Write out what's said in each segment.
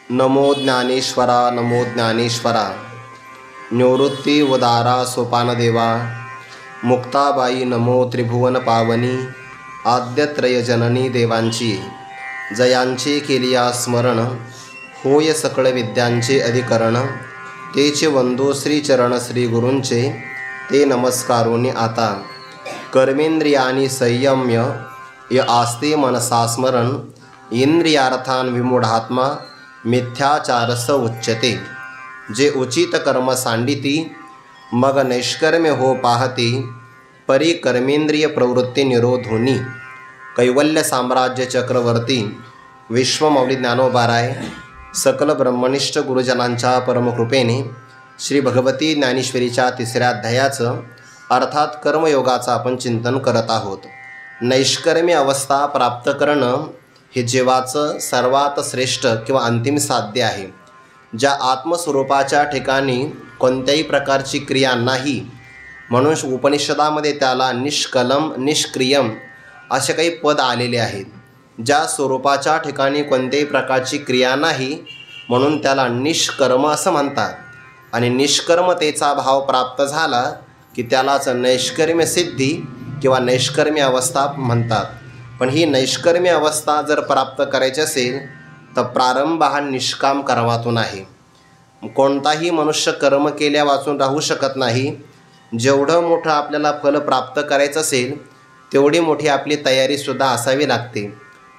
नमो ज्ञानेश्वरा नमो ज्ञानेश्वरा। निवृत्ती उदारा सोपानदेवा। मुक्ताबाई नमो त्रिभुवन पावनी। आद्यत्रय जननी देवांची जयांचे केलिया स्मरण। होय सकळ विद्यांचे अधिकरण। तेचे वंदो श्रीचरण श्री गुरूंचे। ते नमस्कारोनी आता। कर्मेंद्रियानी संयम्य य आस्ते मनसा स्मरण। इंद्रियार्थान विमूढात्मा मिथ्याचारस उच्यते। जे उचित कर्म सांडिती मग नैष्कर्म्य हो पाहती। परी कर्मेंद्रिय प्रवृत्ती निरोधोनी। कैवल्य साम्राज्य चक्रवर्ती विश्वमौली ज्ञानोबाराय सकल ब्रह्मनिष्ठ गुरुजनांच्या परमकृपेने श्री भगवती ज्ञानेश्वरीच्या तिसऱ्या अध्यायाचं अर्थात कर्मयोगाचं आपण चिंतन करत आहोत। नैष्कर्म्य अवस्था प्राप्त करणं हे जीवाचं सर्वात श्रेष्ठ किंवा अंतिम साध्य आहे। ज्या आत्मस्वरूपाच्या ठिकाणी कोणत्याही प्रकारची क्रिया नाही म्हणून उपनिषदामध्ये त्याला निष्कलम निष्क्रियम असे काही पद आलेले आहेत। ज्या स्वरूपाच्या ठिकाणी कोणत्याही प्रकारची क्रिया नाही म्हणून त्याला निष्कर्म असं म्हणतात। आणि निष्कर्मतेचा भाव प्राप्त झाला की त्यालाच नैष्कर्म्य सिद्धी किंवा नैष्कर्म्य अवस्था म्हणतात। पण ही नैष्कर्म्य अवस्था जर प्राप्त करायची असेल तर प्रारंभ हा निष्काम कर्मातून आहे। कोणताही मनुष्य कर्म केल्या वाचून राहू शकत नाही। जेवढं मोठं आपल्याला फल प्राप्त करायचं असेल तेवढी मोठी आपली तयारीसुद्धा असावी लागते।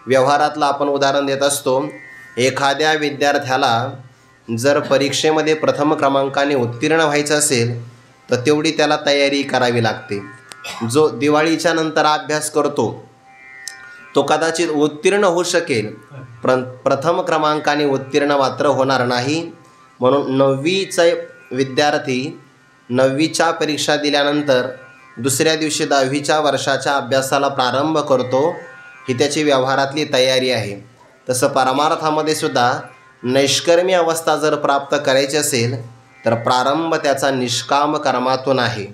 व्यवहारातलं आपण उदाहरण देत असतो, एखाद्या विद्यार्थ्याला जर परीक्षेमध्ये प्रथम क्रमांकाने उत्तीर्ण व्हायचं असेल तर तेवढी त्याला तयारी करावी लागते। जो दिवाळीच्या नंतर अभ्यास करतो तो कदाचित उत्तीर्ण होऊ शकेल, प्रथम क्रमांकाने उत्तीर्ण मात्र होणार नाही। म्हणून 9वीचा विद्यार्थी 9वीच्या परीक्षा दिल्यानंतर दुसऱ्या दिवशी 10वीच्या वर्षाच्या अभ्यासाला प्रारंभ करतो, ही त्याची व्यवहारातली तयारी आहे। तसं परमार्थामध्ये सुद्धा नैष्कर्म्य अवस्था जर प्राप्त करायची असेल तर प्रारंभ त्याचा निष्काम कर्मातून आहे।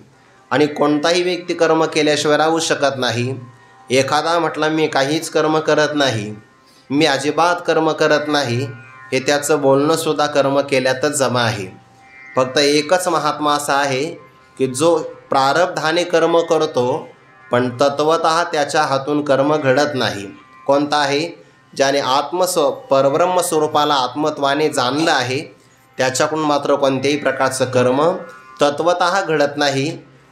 आणि कोणताही व्यक्ती कर्म केल्याशिवाय राहू शकत नाही। एखादा म्हटला मी काहीच कर्म करत नाही, मी अजिबात कर्म करत नाही, हे त्याचं बोलणंसुद्धा कर्म केल्यातच जमा आहे। फक्त एकच महात्मा असा आहे की जो प्रारब्धाने कर्म करतो पण तत्वतः त्याच्या हातून कर्म घडत नाही। कोणता आहे? ज्याने परब्रह्म स्वरूपाला आत्मत्वाने जाणलं आहे त्याच्याकडून मात्र कोणत्याही प्रकारचं कर्म तत्वतः घडत नाही।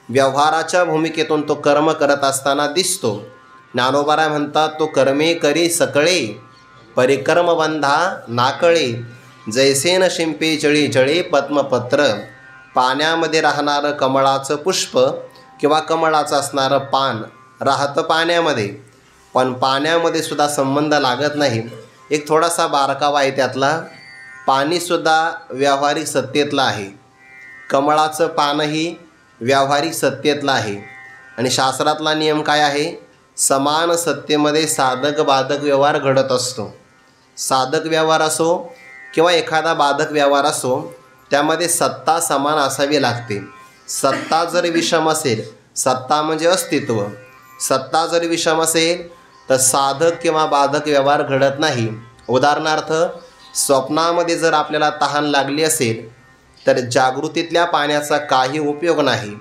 व्यवहाराच्या भूमिकेतून तो कर्म करत असताना दिसतो। ज्ञानोबाराय म्हणतात, तो कर्मे करी सकळे परिकर्मबंधा नाकळे। जैसे न शिंपे जळी जळे पद्मपत्र। पाण्यामध्ये राहणारं कमळाचं पुष्प किंवा कमळाचं असणारं पान राहतं पाण्यामध्ये, पण पाण्यामध्ये सुद्धा संबंध लागत नाही। एक थोडासा बारकावा आहे त्यातला, पाणीसुद्धा व्यावहारिक सत्तेतलं आहे, कमळाचं पानही व्यावहारिक सत्तेतलं आहे। आणि शास्त्रातला नियम काय आहे? समान सत्तेमध्ये साधक बाधक व्यवहार घडत असतो। साधक व्यवहार असो किंवा एखादा बाधक व्यवहार असो त्यामध्ये सत्ता समान असावी लागते। सत्ता जर विषम असेल, सत्ता म्हणजे अस्तित्व, सत्ता जर विषम असेल तर साधक किंवा बाधक व्यवहार घडत नाही। उदाहरणार्थ, स्वप्नामध्ये जर आपल्याला तहान लागली असेल तर जागृतीतल्या पाण्याचा काही उपयोग नाही।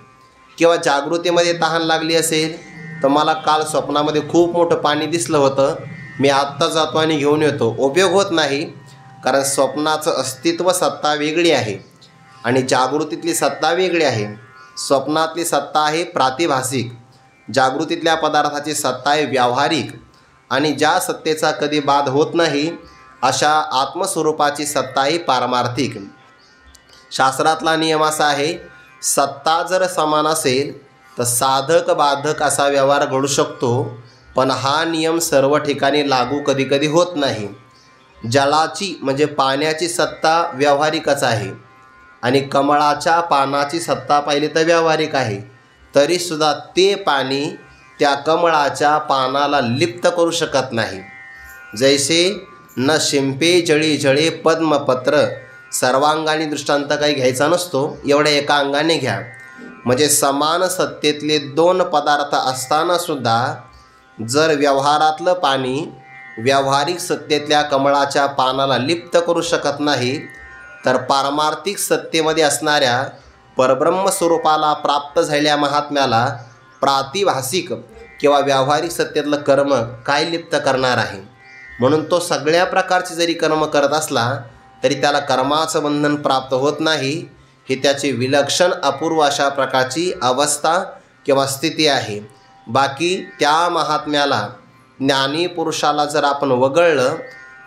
किंवा जागृतीमध्ये तहान लागली असेल तर मला काल स्वप्नामध्ये खूप मोठं पाणी दिसलं होतं, मी आत्ता जातो आणि घेऊन येतो, उपयोग होत नाही। कारण स्वप्नाचं अस्तित्व सत्ता वेगळी आहे आणि जागृतीतली सत्ता वेगळी आहे। स्वप्नातली सत्ता आहे प्रातिभासिक, जागृतीतल्या पदार्थाची सत्ता आहे व्यावहारिक। आणि ज्या सत्तेचा कधी बाध होत नाही अशा आत्मस्वरूपाची सत्ता आहे पारमार्थिक। शास्त्रातला नियम असा आहे, सत्ता जर समान असेल तर साधक बाधक असा व्यवहार घडू शकतो, पण हा नियम सर्व ठिकाणी लागू कधी कधी होत नाही। जलाची म्हणजे पाण्याची सत्ता व्यावहारिकच आहे आणि कमळाच्या पानाची सत्ता पाहिली तर व्यावहारिक आहे, तरीसुद्धा ते पाणी त्या कमळाच्या पानाला लिप्त करू शकत नाही। जैसे न शिंपे जळी जळे पद्मपत्र। सर्वांगाने दृष्टांत काही घ्यायचा नसतो, एवढ्या एका अंगाने घ्या। म्हणजे समान सत्तेतले दोन पदार्थ असतानासुद्धा जर व्यवहारातलं पाणी व्यावहारिक सत्तेतल्या कमळाच्या पानाला लिप्त करू शकत नाही, तर पारमार्थिक सत्तेमध्ये असणाऱ्या परब्रह्म स्वरूपाला प्राप्त झालेल्या महात्म्याला प्रातिभासिक किंवा व्यावहारिक सत्तेतलं कर्म काय लिप्त करणार आहे? म्हणून तो सगळ्या प्रकारचे जरी कर्म करत असला तरी त्याला कर्माचं बंधन प्राप्त होत नाही. ही त्याची विलक्षण अपूर्व अशा प्रकारची अवस्था किंवा स्थिती आहे. बाकी त्या महात्म्याला, ज्ञानी पुरुषाला जर आपण वगळलं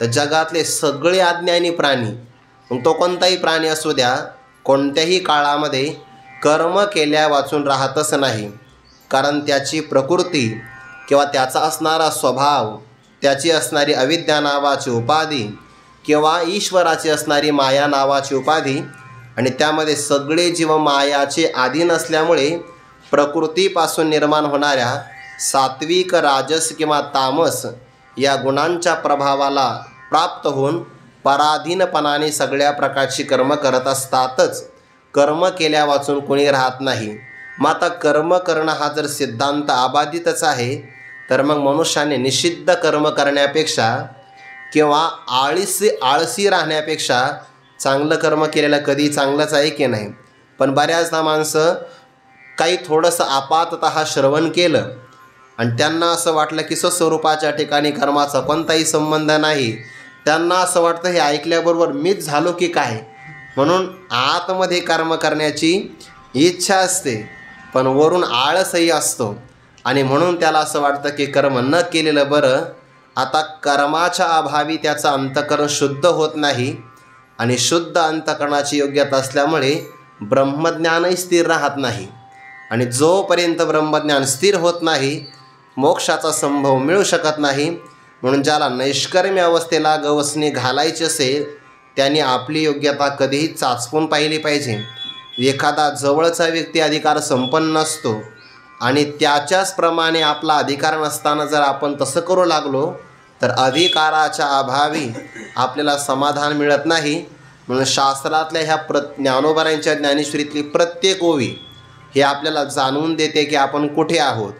तर जगातले सगळे अज्ञानी प्राणी, मग तो कोणताही प्राणी असू द्या, कोणत्याही काळामध्ये कर्म केल्या वाचून राहतच नाही. कारण त्याची प्रकृती किंवा त्याचा असणारा स्वभाव, त्याची असणारी अविद्या नावाची उपाधी किंवा ईश्वराची असणारी माया नावाची उपाधी, आणि त्यामध्ये सगळे जीव मायाचे अधीन असल्यामुळे प्रकृतीपासून निर्माण होणाऱ्या सात्विक, राजस किंवा तामस या गुणांच्या प्रभावाला प्राप्त होऊन पराधीनपणाने सगळ्या प्रकारची कर्म करत असतातच. कर्म केल्या वाचून कोणी राहत नाही. मग आता कर्म करणं हा जर सिद्धांत अबाधितच आहे, तर मग मनुष्याने निषिद्ध कर्म करण्यापेक्षा किंवा आळसी राहण्यापेक्षा चांगलं कर्म केलेलं कधी चांगलंच आहे की नाही. पण बऱ्याचदा माणसं काही थोडंसं आपाततः श्रवण केलं आणि त्यांना असं वाटलं की स्वस्वरूपाच्या ठिकाणी कर्माचा कोणताही संबंध नाही. त्यांना असं वाटतं हे ऐकल्याबरोबर मीच झालो की काय, म्हणून आतमध्ये कर्म करण्याची इच्छा असते पण वरून आळसही असतो, आणि म्हणून त्याला असं वाटतं की कर्म न केलेलं बरं. आता कर्माच्या अभावी त्याचं अंतःकरण शुद्ध होत नाही, आणि शुद्ध अंतःकरणाची योग्यता असल्यामुळे ब्रह्मज्ञानही स्थिर राहत नाही. आणि जोपर्यंत ब्रह्मज्ञान स्थिर होत नाही, मोक्षाचा संभव मिळू शकत नाही. म्हणून ज्याला नैष्कर्म्य अवस्थेला गवसणी घालायची असेल त्यांनी आपली योग्यता कधीही चाचपून पाहिली पाहिजे. एखादा जवळचा व्यक्ती अधिकार संपन्न असतो आणि त्याच्याच प्रमाणे आपला अधिकार नसताना जर आपण तसं करू लागलो तर अधिकाराच्या अभावी आपल्याला समाधान मिळत नाही. म्हणून शास्त्रातल्या ह्या ज्ञानोबारांच्या ज्ञानेश्वरीतली प्रत्येक ओवी हे आपल्याला जाणवून देते की आपण कुठे आहोत.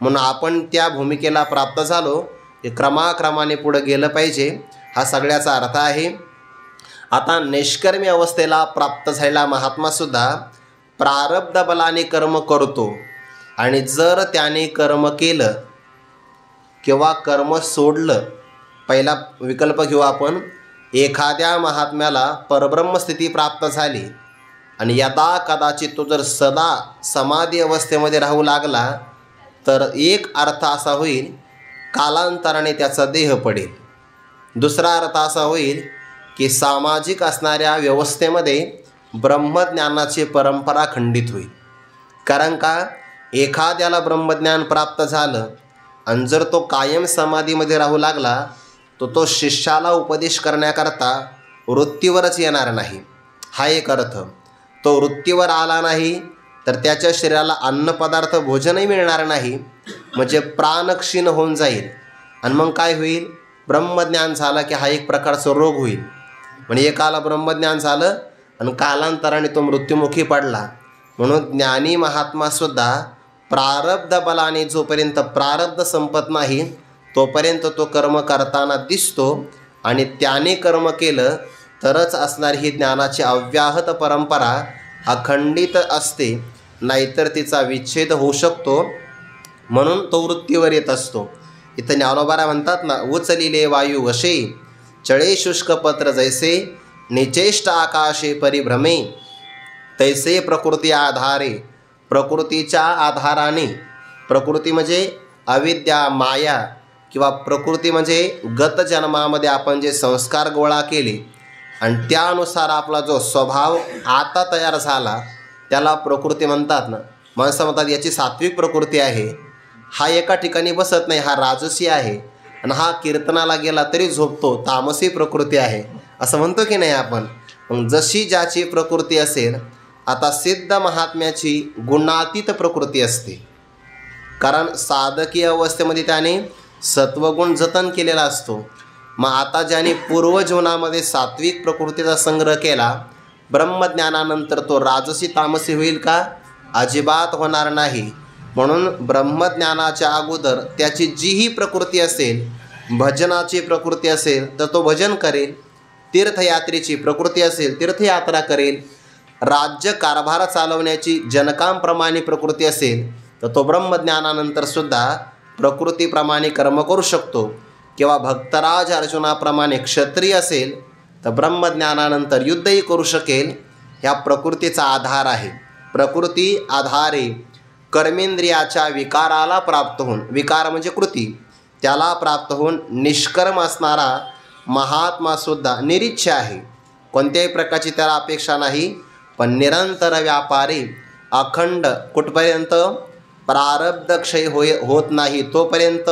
म्हणून आपण त्या भूमिकेला प्राप्त झालो की क्रमाक्रमाने पुढं गेलं पाहिजे, हा सगळ्याचा अर्थ आहे. आता निष्कर्मी अवस्थेला प्राप्त झालेला महात्मासुद्धा प्रारब्ध बलाने कर्म करतो, आणि जर त्याने कर्म केलं किंवा कर्म सोडलं, पहिला विकल्प घेऊ आपण. एखाद्या महात्म्याला परब्रह्मस्थिती प्राप्त झाली आणि यदा कदाचित तो जर सदा समाधी अवस्थेमध्ये राहू लागला तर एक अर्थ असा होईल कालांतराने त्याचा देह पडेल. दुसरा अर्थ असा होईल की सामाजिक असणाऱ्या व्यवस्थेमध्ये ब्रह्मज्ञानाची परंपरा खंडित होईल. कारण का, एखाद्याला ब्रह्मज्ञान प्राप्त झालं आणि जर तो कायम समाधीमध्ये राहू लागला तो शिष्याला उपदेश करण्याकरता वृत्तीवरच येणार नाही. हा एक अर्थ. तो वृत्तीवर आला नाही तर त्याच्या शरीराला अन्नपदार्थ भोजनही मिळणार नाही, म्हणजे प्राणक्षीण होऊन जाईल. आणि मग काय होईल, ब्रह्मज्ञान झालं की हा एक प्रकारचा रोग होईल. म्हणजे एकाला ब्रह्मज्ञान झालं आणि कालांतराने तो मृत्युमुखी पडला. म्हणून ज्ञानी महात्मासुद्धा प्रारब्ध बलाने जोपर्यंत प्रारब्ध संपत नाही तोपर्यंत तो कर्म करताना दिसतो, आणि त्याने कर्म केलं तरच असणारी ही ज्ञानाची अव्याहत परंपरा अखंडित असते, नाहीतर तिचा विच्छेद होऊ शकतो. म्हणून तो वृत्तीवर येत असतो. इथं ज्ञानोबा म्हणतात ना, उचलिले वायू वशे चळे शुष्क पत्र जैसे निचेष्ट आकाशे परिभ्रमे तैसे प्रकृती आधारे. प्रकृतीच्या आधाराने, प्रकृती म्हणजे अविद्या माया किंवा प्रकृती म्हणजे गत जन्मामध्ये आपण जे संस्कार गोळा केले आणि त्यानुसार आपला जो स्वभाव आता तयार झाला त्याला प्रकृती म्हणतात ना. माणसं म्हणतात याची सात्विक प्रकृती आहे, हा एका ठिकाणी बसत नाही, हा राजसी आहे, आणि हा कीर्तनाला गेला तरी झोपतो, तामसी प्रकृती आहे, असं म्हणतो की नाही आपण. मग जशी ज्याची प्रकृती असेल. आता सिद्ध महात्म्याची गुणातीत प्रकृती असते, कारण साधकीय अवस्थेमध्ये त्याने सत्वगुण जतन केलेला असतो. मग आता ज्याने पूर्वजीवनामध्ये सात्विक प्रकृतीचा संग्रह केला, ब्रह्मज्ञानानंतर तो राजसी तामसी होईल का? अजिबात होणार नाही. म्हणून ब्रह्मज्ञानाच्या अगोदर त्याची जीही प्रकृती असेल भजनाची प्रकृती असेल तर तो भजन करेल, तीर्थयात्रेची प्रकृती असेल तीर्थयात्रा करेल, राज्य कारभार चालवण्याची जनकांप्रमाणे प्रकृती असेल तर तो ब्रह्मज्ञानानंतरसुद्धा प्रकृतीप्रमाणे कर्म करू शकतो. किंवा भक्तराज अर्जुनाप्रमाणे क्षत्रिय असेल तर ब्रह्मज्ञानानंतर युद्धही करू शकेल. ह्या प्रकृतीचा आधार आहे. प्रकृती आधारे कर्मेंद्रियाच्या विकाराला प्राप्त होऊन, विकार म्हणजे कृती, त्याला प्राप्त होऊन निष्कर्म असणारा महात्मासुद्धा निरीच्छ आहे. कोणत्याही प्रकारची त्याला अपेक्षा नाही, पण निरंतर व्यापारी अखंड कुठपर्यंत प्रारब्ध क्षय होत नाही तोपर्यंत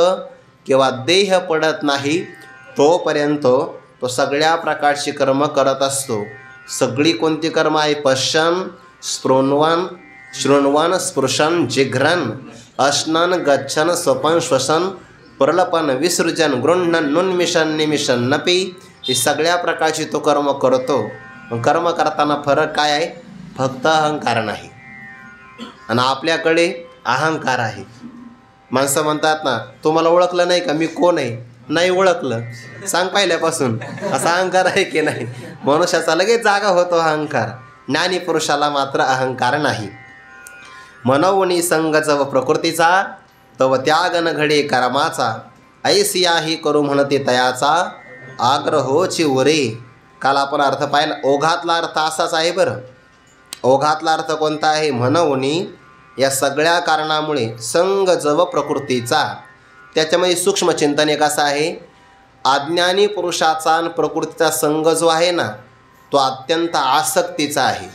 किंवा देह पडत नाही तोपर्यंत तो सगळ्या प्रकारची कर्म करत असतो. सगळी कोणती कर्म आहे? पश्यन, स्पृण्वन, शृण्वन, स्पृशन, जिघ्रन, अश्नन, गच्छन, स्वपन, श्वसन, प्रलपन, विसृजन, गृह्णन, नुन्मिशन, निमिशन, नपी, ही सगळ्या प्रकारची तो कर्म करतो. कर्म करताना फरक काय आहे? फक्त अहंकार नाही. आणि आपल्याकडे अहंकार आहे. माणसं म्हणतात ना, तुम्हाला ओळखलं नाही का मी कोण आहे? नाही ओळखलं, सांग पहिल्यापासून. असा अहंकार आहे की नाही? मनुष्याचा लगेच जागा होतो अहंकार. ज्ञानी पुरुषाला मात्र अहंकार नाही. मनोवणी संग जव प्रकृतीचा तव त्याग न घडे कर्माचा, ऐसियाही करू म्हणते तयाचा आग्रहोची उरे. काल आपण अर्थ पाहिला. ओघातला अर्थ असाच आहे बरं. ओघातला अर्थ कोणता आहे? मनोवणी या सगळ्या कारणामुळे संग जव प्रकृतीचा. त्याच्यामध्ये सूक्ष्म चिंतन एक असं आहे, अज्ञानी पुरुषाचा आणि प्रकृतीचा संग जो आहे ना तो अत्यंत आसक्तीचा आहे.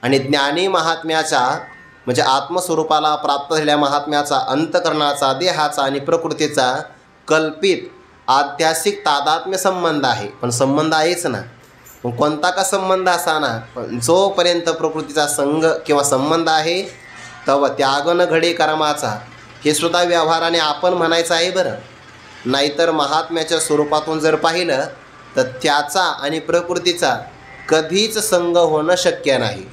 आणि ज्ञानी महात्म्याच्या म्हणजे आत्मस्वरूपाला प्राप्त झालेल्या महात्म्याचा अंतकरणाचा, देहाचा आणि प्रकृतीचा कल्पित आध्यासिक तादात्म्य संबंध आहे. पण संबंध आहेच ना. पण कोणता का संबंध असा ना, पण जोपर्यंत प्रकृतीचा संग किंवा संबंध आहे तव त्याग न घडे कर्माचा. हे सुद्धा व्यवहाराने आपण म्हणायचं आहे बरं. नाहीतर महात्म्याच्या स्वरूपातून जर पाहिलं तर त्याचा आणि प्रकृतीचा कधीच संग होणं शक्य नाही.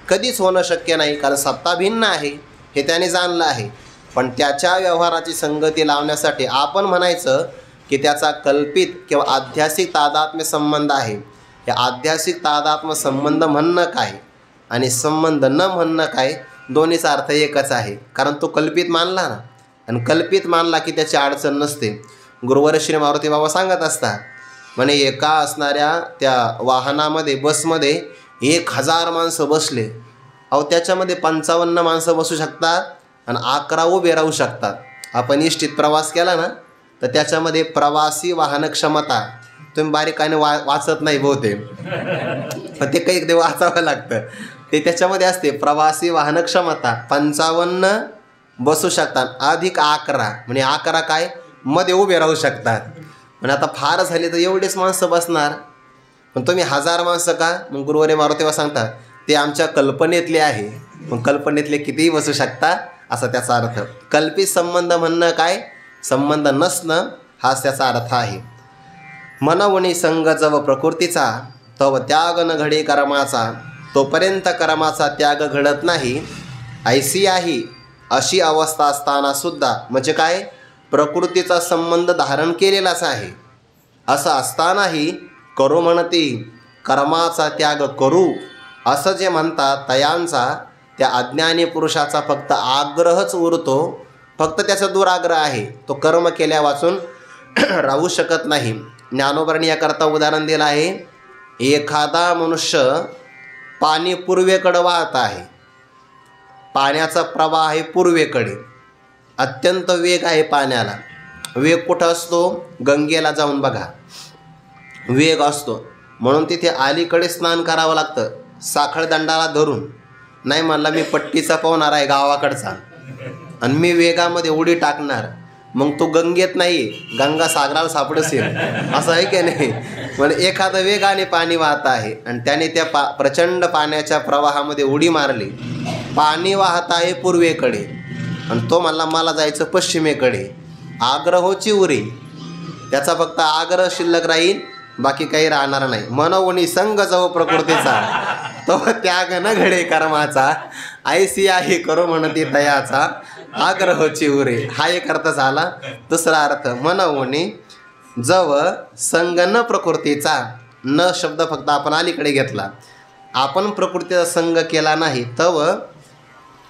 कधीच होणं शक्य नाही. कारण सत्ता भिन्न आहे हे त्याने जाणलं आहे. पण त्याच्या व्यवहाराची संगती लावण्यासाठी आपण म्हणायचं की त्याचा कल्पित किंवा आध्यासिक तादात्म्य संबंध आहे. या आध्यासिक तादात्म्य संबंध म्हणणं काय आणि संबंध न म्हणणं काय, दोन्हीचा अर्थ एकच आहे. कारण तो कल्पित मानला ना, आणि कल्पित मानला की त्याची अडचण नसते. गुरुवर श्री मारुती बाबा सांगत असतात म्हणे, एका असणाऱ्या त्या वाहनामध्ये बसमध्ये 1000 माणसं बसले. अहो त्याच्यामध्ये 55 माणसं बसू शकतात आणि 11 उभे राहू शकतात. आपण इष्टीत प्रवास केला ना तर त्याच्यामध्ये प्रवासी वाहन क्षमता, तुम्ही बारीकाने वाचत नाही बहुतेक, पण ते काही वाचावं लागतं. ते त्याच्यामध्ये असते प्रवासी वाहन क्षमता 55 बसू शकतात अधिक 11 म्हणजे 11 काय मध्ये उभे राहू शकतात. पण आता फार झाले तर एवढेच माणसं बसणार. पण तुम्ही 1000 माणसं का? मग गुरुवारी मारुतीबा सांगतात ते आमच्या कल्पनेतले आहे. मग कल्पनेतले कितीही बसू शकता असा त्याचा अर्थ. कल्पित संबंध म्हणणं काय? संबंध नसणं हाच त्याचा अर्थ आहे. मनवणी संग जव प्रकृतीचा तव त्याग न घडे कर्माचा, तोपर्यंत कर्माचा त्याग घडत नाही. ऐसी आहे अशी अवस्था असताना सुद्धा, म्हणजे काय, प्रकृतीचा संबंध धारण केलेलाच आहे असं असतानाही करू म्हणते कर्माचा त्याग करू असं जे म्हणतात तयांचा, त्या अज्ञानी पुरुषाचा फक्त आग्रहच उरतो. फक्त त्याचा दुराग्रह आहे. तो कर्म केल्या वाचून राहू शकत नाही. ज्ञानोबांनी याकरता उदाहरण दिलं आहे. एखादा मनुष्य पाणी पूर्वेकडं वाहत आहे. पाण्याचा प्रवाह आहे पूर्वेकडे. अत्यंत वेग आहे पाण्याला. वेग कुठं असतो? गंगेला जाऊन बघा वेग असतो. म्हणून तिथे अलीकडे स्नान करावं लागतं साखळदंडाला धरून. नाही म्हणला मी पट्टीचा पावणार आहे गावाकडचा आणि मी वेगामध्ये उडी टाकणार, मग तो गंगेत नाही गंगा सागराला सापडसेल असं आहे की नाही. म्हणजे एखादं वेगाने पाणी वाहत आहे आणि त्याने त्या प्रचंड पाण्याच्या प्रवाहामध्ये उडी मारली. पाणी वाहत आहे पूर्वेकडे आणि तो म्हणला मला जायचं पश्चिमेकडे. आग्रहोची उरी, त्याचा फक्त आग्रह शिल्लक राहील, बाकी काही राहणार नाही. मनोवणी संग जव प्रकृतीचा तो त्याग न घडे कर्माचा, ऐसी आहे करू म्हणती तयाचा आग्रहोची उरे, हा एक अर्थ झाला. दुसरा अर्थ मनवणे जव संग न प्रकृतीचा, न शब्द फक्त आपण अलीकडे घेतला, आपण प्रकृतीचा संग केला नाही तव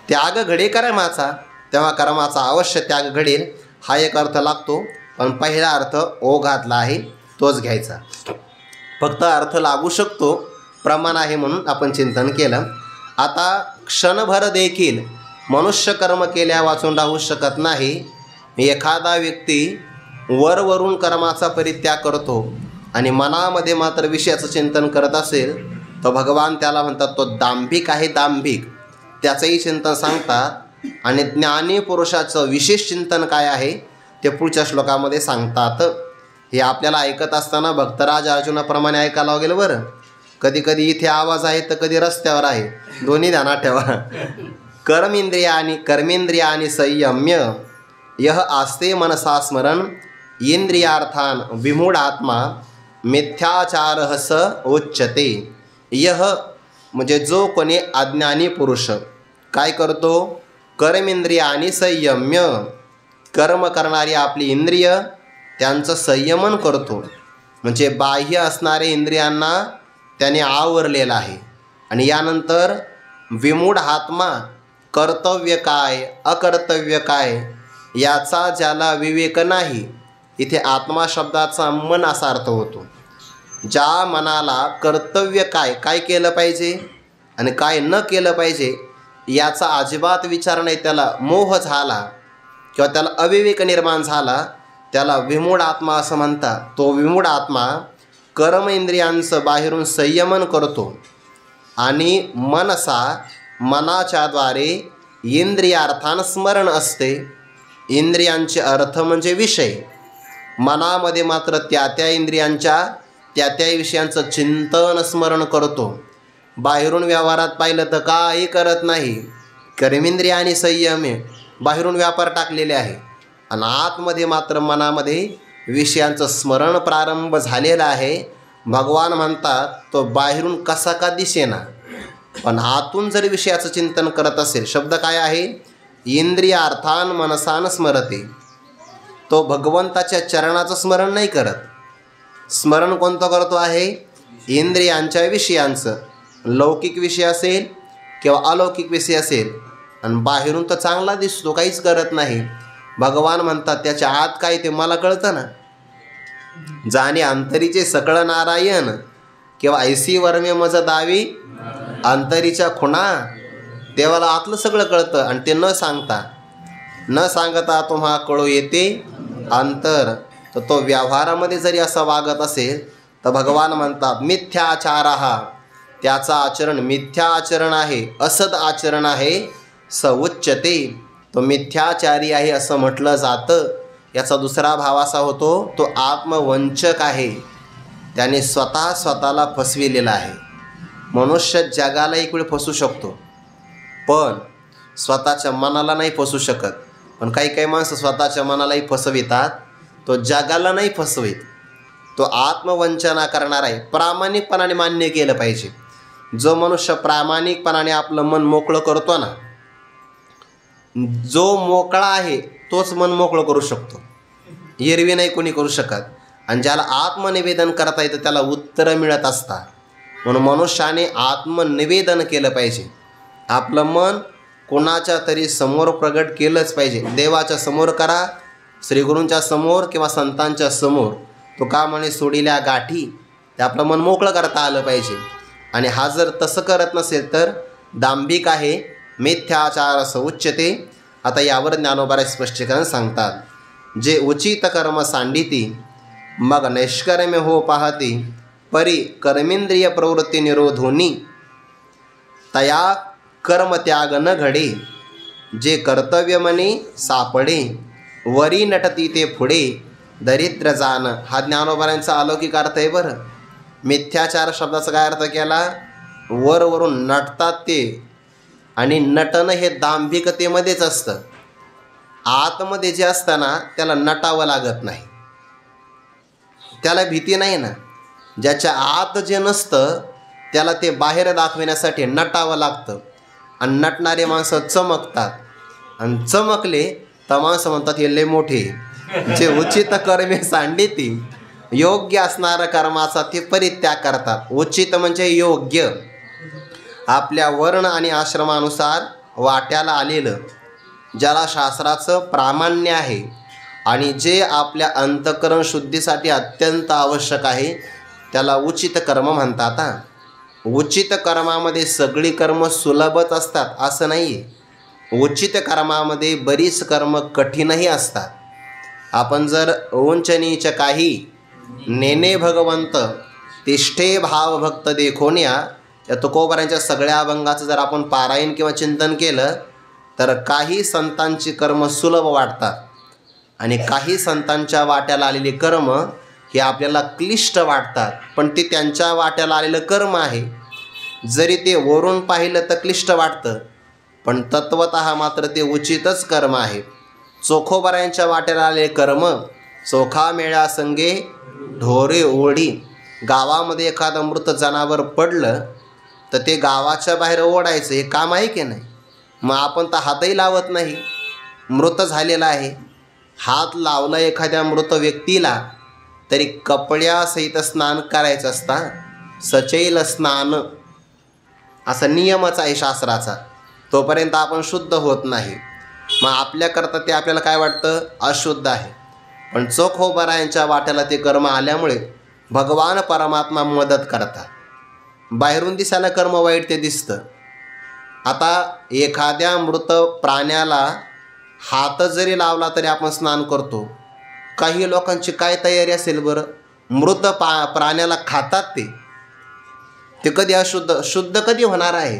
त्याग घडे कर्माचा, तेव्हा कर्माचा अवश्य त्याग घडेल, हा एक अर्थ लागतो. पण पहिला अर्थ ओ घातला आहे तोच घ्यायचा. फक्त अर्थ लागू शकतो, प्रमाण आहे म्हणून आपण चिंतन केलं. आता क्षणभर देखील मनुष्य कर्म केल्या वाचून राहू शकत नाही. एखादा व्यक्ती वरवरून कर्माचा परित्याग करतो आणि मनामध्ये मात्र विषयाचं चिंतन करत असेल तर भगवान त्याला म्हणतात तो दांभिक आहे. दांभिक त्याचंही चिंतन सांगतात. आणि ज्ञानी पुरुषाचं विशेष चिंतन काय आहे ते पुढच्या श्लोकामध्ये सांगतात. हे आपल्याला ऐकत असताना भक्तराज अर्जुनाप्रमाणे ऐकायला गेलं बरं. कधी कधी इथे आवाज आहे तर कधी रस्त्यावर आहे, दोन्ही ध्यानात ठेवा. कर्मेंद्रिया आणि संयम्य यह आस्ते मनसा स्मरण इंद्रियार्थान विमूढ आत्मा मिथ्याचार स उच्यते. यह म्हणजे जो कोणी अज्ञानी पुरुष काय करतो, कर्मेंद्रिया आणि संयम्य, कर्म करणारी आपली इंद्रिय त्यांचं संयमन करतो. म्हणजे बाह्य असणाऱ्या इंद्रियांना त्याने आवरलेला आहे. आणि यानंतर विमूढ आत्मा, कर्तव्य काय अकर्तव्य काय याचा ज्याला विवेक नाही. इथे आत्मा शब्दाचा मन असा अर्थ होतो. ज्या मनाला कर्तव्य काय काय केलं पाहिजे आणि काय न केलं पाहिजे याचा अजिबात विचार नाही, त्याला मोह झाला किंवा त्याला अविवेक निर्माण झाला, त्याला विमूढ आत्मा असं म्हणतात. तो विमूढ आत्मा कर्म इंद्रियांचं बाहेरून संयमन करतो आणि मनाच्याद्वारे इंद्रियार्थान स्मरण असते. इंद्रियांचे अर्थ म्हणजे विषय, मनामध्ये मात्र त्या इंद्रियांच्या त्या विषयांचं चिंतन स्मरण करतो. बाहेरून व्यवहारात पाहिलं तर काही करत नाही. कर्मेंद्रिय आणि संयमे बाहेरून व्यापार टाकलेले आहे आणि आतमध्ये मात्र मनामध्ये विषयांचं स्मरण प्रारंभ झालेलं आहे. भगवान म्हणतात तो बाहेरून कसा का दिसेना पण आतून जर विषयाचं चिंतन करत असेल, शब्द काय आहे, इंद्रियार्थान मनसान स्मरते, तो भगवंताच्या चरणाचं स्मरण नाही करत. स्मरण कोणतं करतो आहे, इंद्रियांच्या विषयांचं, लौकिक विषय असेल किंवा अलौकिक विषय असेल. आणि बाहेरून तर चांगला दिसतो, काहीच करत नाही. भगवान म्हणतात त्याच्या आत काय ते मला कळतं ना. जाणे अंतरीचे सकळ नारायण किंवा ऐसी वर्मे मज दावी अंतरीच्या खुणा, देवाला आतलं सगळं कळतं आणि ते न सांगता तुम्हा कळू येते अंतर. तर तो व्यवहारामध्ये जरी असं वागत असेल तर भगवान म्हणतात मिथ्याचार हा, त्याचा आचरण मिथ्या आचरण आहे, असद आचरण आहे. स उच्यते, तो मिथ्याचारी आहे असं म्हटलं जातं. याचा दुसरा भाव असा होतो तो आत्मवंचक आहे, त्याने स्वतःला फसविलेला आहे. मनुष्य जगाला एक वेळ फसू शकतो पण स्वतःच्या मनाला नाही फसू शकत. पण काही माणसं स्वतःच्या मनालाही फसवितात, तो जगाला नाही फसवित. तो आत्मवंचना करणार आहे. प्रामाणिकपणाने मान्य केलं पाहिजे. जो मनुष्य प्रामाणिकपणाने आपलं मन मोकळं करतो ना, जो मोकळा आहे तोच मन मोकळं करू शकतो, एरवी नाही कोणी करू शकत. आणि ज्याला आत्मनिवेदन करता येतं त्याला उत्तरं मिळत असतात. म्हणून मनुष्याने आत्मनिवेदन केलं पाहिजे. आपलं मन कोणाच्या तरी समोर प्रगट केलंच पाहिजे. देवाच्या समोर करा, श्रीगुरूंच्या समोर किंवा संतांच्या समोर. तो का म्हणे सोडिल्या गाठी, ते आपलं मन मोकळं करता आलं पाहिजे. आणि हा जर तसं करत नसेल तर दांभिक आहे, मिथ्याचार असं उच्यते. आता यावर ज्ञानोबा स्पष्टीकरण सांगतात. जे उचित कर्म सांडिती मग नैष्कर्म्य हो पाहती परी कर्मेंद्रिय प्रवृत्ती निरोधोनी तया कर्मत्याग न घडे. जे कर्तव्य मनी सापडे वरी नटती ते पुढे दरिद्र जाण. हा ज्ञानोबारांचा अलौकिक अर्थ आहे बरं. मिथ्याचार शब्दाचा काय अर्थ केला, वरवरून नटतात ते. आणि नटणं हे दांभिकतेमध्येच असतं. आतमध्ये जे असतं ना त्याला नटावं लागत नाही, त्याला भीती नाही ना. ज्याच्या आत जे नसतं त्याला ते बाहेर दाखविण्यासाठी नटावं लागतं. आणि नटणारे माणसं चमकतात आणि चमकले तर माणसं म्हणतात हे लय मोठे. जे उचित कर्मे सांडिती योग्य असणारं कर्माचा ते परित्याग करतात. उचित म्हणजे योग्य, आपल्या वर्ण आणि आश्रमानुसार वाट्याला आलेलं, ज्याला शास्त्राचं प्रामाण्य आहे आणि जे आपल्या अंतःकरण शुद्धीसाठी अत्यंत आवश्यक आहे त्याला उचित कर्म म्हणतात. उचित कर्मामध्ये सगळी कर्म सुलभच असतात असं नाही आहे. उचित कर्मामध्ये बरीच कर्म कठीणही असतात. आपण जर उंच नीच काही नेने भगवंत तिष्ठे भाव भक्त देखोन्या या तुकोबारांच्या सगळ्या अभंगाचं जर आपण पारायण किंवा चिंतन केलं तर काही संतांची कर्म सुलभ वाटतात आणि काही संतांच्या वाट्याला आलेली कर्म हे आपल्याला क्लिष्ट वाटतात. पण ते त्यांच्या वाट्याला आलेलं कर्म आहे. जरी ते वरून पाहिलं तर क्लिष्ट वाटतं, पण तत्वतः मात्र ते उचितच कर्म आहे. चोखोबारायांच्या वाट्याला आलेले कर्म चोखा मेळा संगे ढोरे ओढी. गावामध्ये एखादं मृत जनावर पडलं तर ते गावाच्या बाहेर ओढायचं हे काम आहे की नाही. मग आपण तर हातही लावत नाही, मृत झालेला आहे. हात लावला एखाद्या मृत व्यक्तीला तरी कपड्यासहित स्नान करायचं असतं. सचैल स्नान असा नियमच आहे शास्त्राचा. तोपर्यंत आपण शुद्ध होत नाही. मग आपल्याकरता ते आपल्याला काय वाटतं अशुद्ध आहे. पण चोखोबारायांच्या वाट्याला ते कर्म आल्यामुळे भगवान परमात्मा मदत करतात. बाहेरून दिसायला कर्म वाईट ते दिसतं. आता एखाद्या मृत प्राण्याला हात जरी लावला तरी आपण स्नान करतो. काही लोकांची काय तयारी असेल बरं, मृत प्राण्याला खातात ते कधी अशुद्ध शुद्ध कधी होणार आहे,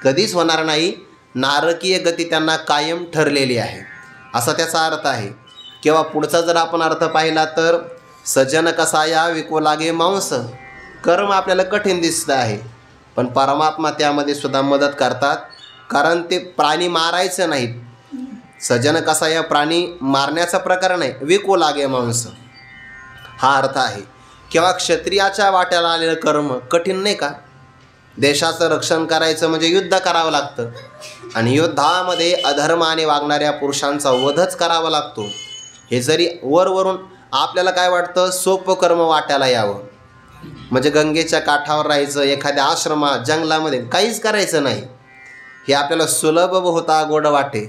कधीच होणार नाही. नारकीय गती त्यांना कायम ठरलेली आहे असा त्याचा अर्थ आहे. किंवा पुढचा जर आपण अर्थ पाहिला तर सजन कसाया विको लागे मांस. कर्म आपल्याला कठीण दिसतं आहे पण परमात्मा त्यामध्ये सुद्धा मदत करतात, कारण ते प्राणी मारायचं नाहीत. सजन कसाया प्राणी मारण्याचा प्रकार नाही, विको लागे मांस हा अर्थ आहे. किंवा क्षत्रियाच्या वाट्याला आलेलं कर्म कठीण नाही का. देशाचं रक्षण करायचं म्हणजे युद्ध करावं लागतं आणि युद्धामध्ये अधर्माने वागणाऱ्या पुरुषांचा वधच करावा लागतो. हे जरी वरवरून आपल्याला काय वाटतं सोपं कर्म वाट्याला यावं म्हणजे गंगेच्या काठावर राहायचं, एखाद्या आश्रमात जंगलामध्ये काहीच करायचं नाही, हे आपल्याला सुलभ होता गोड वाटे.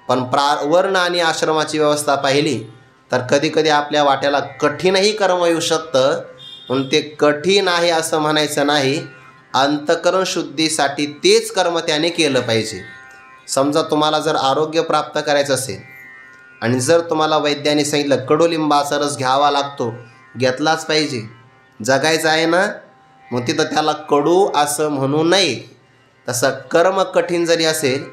पण वर्ण आणि आश्रमाची व्यवस्था पाहिली तर कधी कधी आपल्या वाट्याला कठीणही कर्म येऊ शकतं. पण ते कठीण आहे असं म्हणायचं नाही. अंतःकरण शुद्धीसाठी तेच कर्म त्याने केलं पाहिजे. समजा तुम्हाला जर आरोग्य प्राप्त करायचं असेल आणि जर तुम्हाला वैद्याने सांगितलं कडुलिंबाचा रस घ्यावा लागतो, घेतलाच पाहिजे, जगायचं आहे ना, मग तिथं त्याला कडू असं म्हणू नये. तसं कर्म कठीण जरी असेल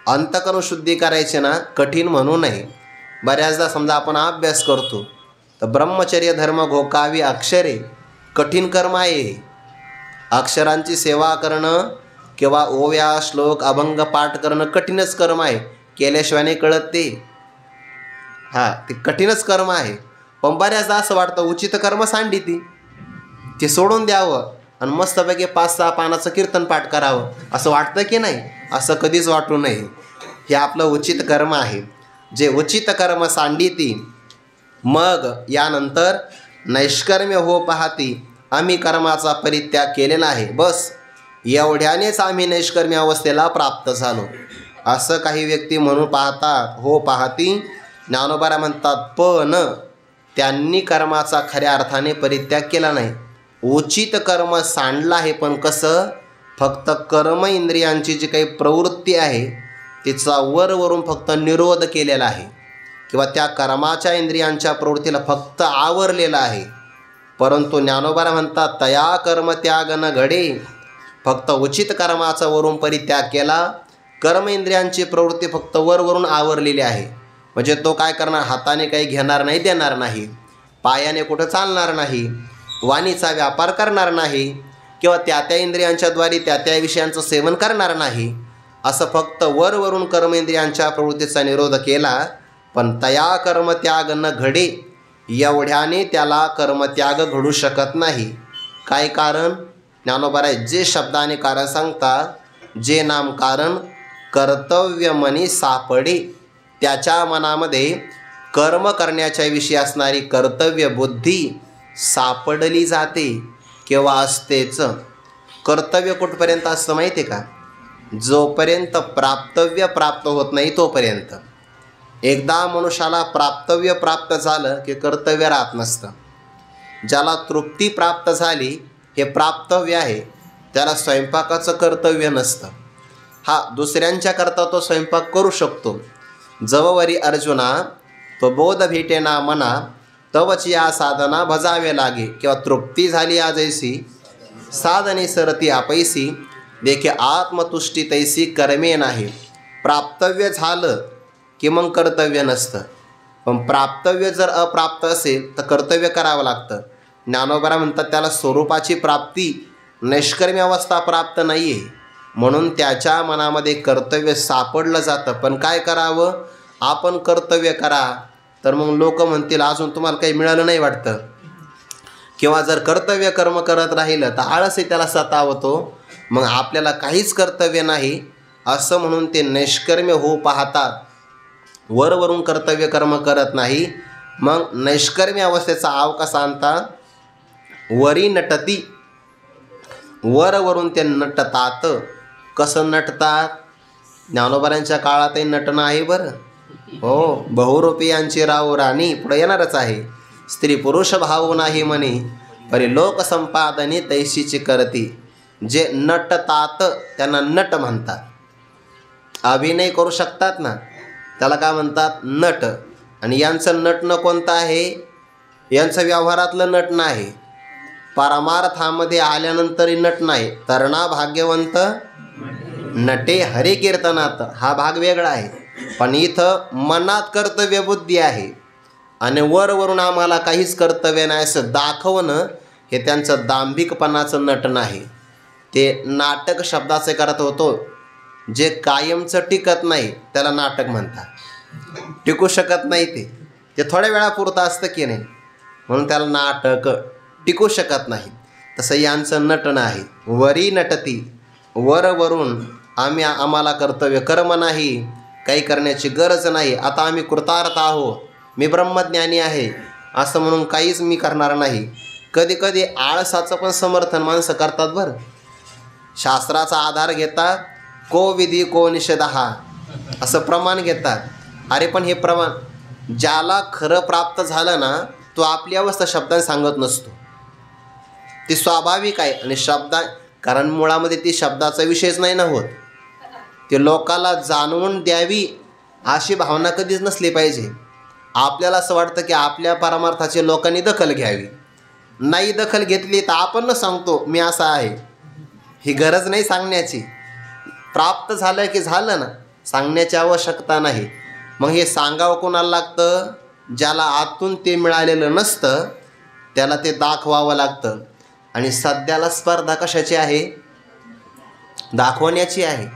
अंतःकरण शुद्धी करायचे ना, कठीण म्हणू नये. बऱ्याचदा समजा आपण अभ्यास करतो तर ब्रह्मचर्य धर्म घोकावी अक्षरे कठीण कर्म आहे. अक्षरांची सेवा करणं किंवा ओव्या श्लोक अभंग पाठ करणं कठीणच कर्म आहे. केल्याशिवाय नाही कळत ते ते कठीणच कर्म आहे. पण बऱ्याचदा असं वाटतं उचित कर्म सांडिती ते सोडून द्यावं आणि मस्तपैकी 5-6 पानाचं कीर्तन पाठ करावं असं वाटतं की नाही. असं कधीच वाटू नये. हे आपलं उचित कर्म आहे. जे उचित कर्म सांडिती मग यानंतर नैष्कर्म्य हो पाहती आम्ही कर्माचा परित्याग केलेला आहे, बस एवढ्यानेच आम्ही नैष्कर्म्य अवस्थेला प्राप्त झालो असं काही व्यक्ती म्हणून पाहतात. हो पाहती ज्ञानोबा म्हणतात पण त्यांनी कर्माचा खऱ्या अर्थाने परित्याग केला नाही. उचित कर्म सांडलं आहे, पण कसं फक्त कर्म इंद्रियांची जी काही प्रवृत्ती आहे तिचा वरवरून फक्त निरोध केलेला आहे किंवा त्या कर्माच्या इंद्रियांच्या प्रवृत्तीला फक्त आवरलेला आहे. परंतु ज्ञानोबा म्हणतात तया कर्म त्याग न घडे. फक्त उचित कर्माचा वरून परित्याग केला, कर्म इंद्रियांची प्रवृत्ती फक्त वरवरून आवरलेली आहे. म्हणजे तो काय करणार, हाताने काही घेणार नाही, देणार नाही, पायाने कुठं चालणार नाही, वाणीचा व्यापार करणार नाही किंवा त्या त्या इंद्रियांच्याद्वारे त्या त्या विषयांचं सेवन करणार नाही. असं फक्त वरवरून कर्मेंद्रियांच्या प्रवृत्तीचा निरोध केला, पण तया कर्मत्याग न घडे. एवढ्याने त्याला कर्मत्याग घडू शकत नाही. काय कारण, ज्ञानोबा जे शब्दाने कारण सांगतात, जे नाम कारण कर्तव्य मनी सापडे. त्याच्या मनामध्ये कर्म करण्याच्या विषयी असणारी कर्तव्य बुद्धी सापडली जाते किंवा असतेच. कर्तव्य कुठपर्यंत असतं माहिती आहे का? जोपर्यंत प्राप्तव्य प्राप्त होत नाही तोपर्यंत. एकदा मनुष्याला प्राप्तव्य प्राप्त झालं की कर्तव्य राहत नसतं. ज्याला तृप्ती प्राप्त झाली हे प्राप्तव्य आहे, त्याला स्वयंपाकाचं कर्तव्य नसतं. हा दुसऱ्यांच्या करता तो स्वयंपाक करू शकतो. जववरी अर्जुना तो बोध भेटेना मना, तवच या साधना भजावे लागे. किंवा तृप्ती झाली आजैसी, साधने सरती आपैसी, देखे आत्मतुष्टी तैसी कर्मे नाही. प्राप्तव्य झालं की मग कर्तव्य नसतं. पण प्राप्तव्य जर अप्राप्त असेल तर कर्तव्य करावं लागतं. ज्ञानोबा म्हणतात त्याला स्वरूपाची प्राप्ती, निष्कर्मी अवस्था प्राप्त नाही आहे. म्हणून त्याच्या मनामध्ये कर्तव्य सापडलं जातं. पण काय करावं? आपण कर्तव्य करा तर मग लोक म्हणतील अजून तुम्हाला काही मिळालं नाही वाटतं. किंवा जर कर्तव्य कर्म करत राहिलं तर आळसही त्याला सतावतो. मग आपल्याला काहीच कर्तव्य नाही असं म्हणून ते निष्कर्म्य होऊ पाहतात, वरवरून कर्तव्य कर्म करत नाही. मग नैष्कर्म्य अवस्थेचा आव कसा आणतात? वरी नटती, वरवरून ते नटतात. कसं नटतात? ज्ञानोबारांच्या काळातही नटणं आहे बरं. हो, बहुरूपियांची राव राणी पुढे येणारच आहे. स्त्री पुरुष भाव नाही म्हणे, परी लोक संपादनी तैशीची करती. जे नटतात त्यांना नट म्हणतात. अभिनय करू शकतात ना, त्याला काय म्हणतात? नट. आणि यांचं नटणं कोणतं आहे? यांचं व्यवहारातलं नटणं आहे. परमार्थामध्ये आल्यानंतरही नटणं आहे. तरणा भाग्यवंत नटे हरे कीर्तनात, हा भाग वेगळा आहे. पण इथं मनात कर्तव्य बुद्धी आहे आणि वरवरून आम्हाला काहीच कर्तव्य नाही असं दाखवणं हे त्यांचं दांभिकपणाचं नटणं आहे. ते नाटक शब्दाचे करत होतो. जे कायमचं टिकत नाही त्याला नाटक म्हणतात. टिकू शकत नाही ते थोड्या वेळापुरतं असतं की नाही, म्हणून त्याला नाटक. टिकू शकत नाही. तसं यांचं नटणं आहे. वरी नटती, वरवरून आम्हाला कर्तव्य कर्म नाही, काही करण्याची गरज नाही. आता आम्ही कृतार्थ आहोत, मी ब्रह्मज्ञानी आहे असं म्हणून काहीच मी करणार नाही. कधी कधी आळसाचं पण समर्थन माणसं करतात बरं. शास्त्राचा आधार घेतात, को विधी को निषेध हा असं प्रमाण घेतात. अरे पण हे प्रमाण ज्याला खरं प्राप्त झालं ना तो आपली अवस्था शब्दांनी सांगत नसतो. ती स्वाभाविक आहे. आणि कारण मुळामध्ये ती शब्दाचा विषयच नाही ना होत. ते लोकाला जाणवून द्यावी अशी भावना कधीच नसली पाहिजे. आपल्याला असं वाटतं की आपल्या परमार्थाची लोकांनी दखल घ्यावी. नाही दखल घेतली तर आपण न सांगतो मी असा आहे. ही गरज नाही सांगण्याची. प्राप्त झालं की झालं ना, सांगण्याची आवश्यकता नाही. मग हे सांगावं कोणाला लागतं? ज्याला आतून ते मिळालेलं नसतं त्याला ते दाखवावं लागतं. आणि सध्याला स्पर्धा कशाची आहे? दाखवण्याची आहे.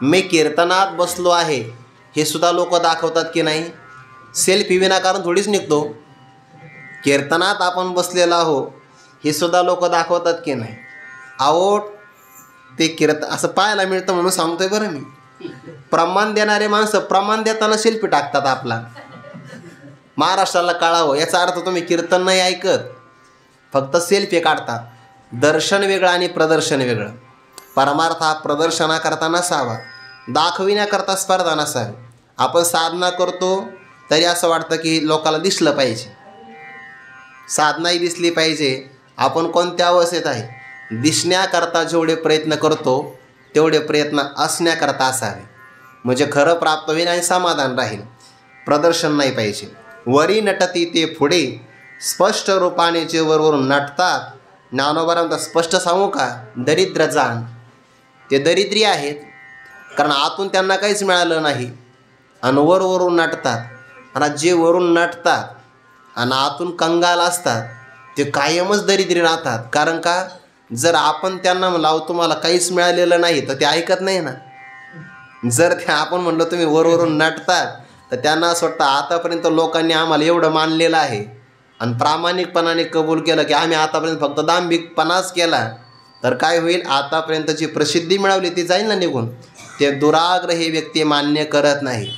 मी कीर्तनात बसलो आहे हे सुद्धा लोक दाखवतात की नाही? सेल्फी विनाकारण थोडीच निघतो. कीर्तनात आपण बसलेला आहो हे सुद्धा लोक दाखवतात की नाही? अहो ते असं पाहायला मिळतं म्हणून सांगतोय बरं मी. प्रमाण देणारे माणसं प्रमाण देताना सेल्फी टाकतात आपला. महाराष्ट्राला कळावं याचा अर्थ तुम्ही कीर्तन नाही ऐकत, फक्त सेल्फी काढतात. दर्शन वेगळं आणि प्रदर्शन वेगळं. परमार्थ हा प्रदर्शनाकरता नसावा, दाखविण्याकरता स्पर्धा नसावी. आपण साधना करतो तरी असं वाटतं की लोकाला दिसलं पाहिजे. साधनाही दिसली पाहिजे. आपण कोणत्या अवस्थेत आहे? दिसण्याकरता जेवढे प्रयत्न करतो तेवढे प्रयत्न असण्याकरता असावे, म्हणजे खरं प्राप्त होईल आणि समाधान राहील. प्रदर्शन नाही पाहिजे. वरी नटती ते पुढे, स्पष्ट रूपाने जे वरवरून नटतात. ज्ञानोबारांचा स्पष्ट सांगू का? दरिद्र जाण. ते दरिद्री आहेत कारण आतून त्यांना काहीच मिळालं नाही आणि वरवरून नटतात. आणि जे वरून नटतात आणि आतून कंगाल असतात ते कायमच दरिद्री राहतात. कारण का? जर आपण त्यांना म्हणलं तुम्हाला काहीच मिळालेलं नाही तर ते ऐकत नाही ना. जर ते आपण म्हणलं तुम्ही वरवरून नटतात तर त्यांना असं वाटतं आतापर्यंत लोकांनी आम्हाला एवढं मानलेलं आहे आणि प्रामाणिकपणाने कबूल केलं की आम्ही आतापर्यंत फक्त दांभिकपणाच केला, तर काय होईल? आतापर्यंत जी प्रसिद्धी मिळवली ती जाईल ना निघून. ते दुराग्रही व्यक्ती मान्य करत नाही.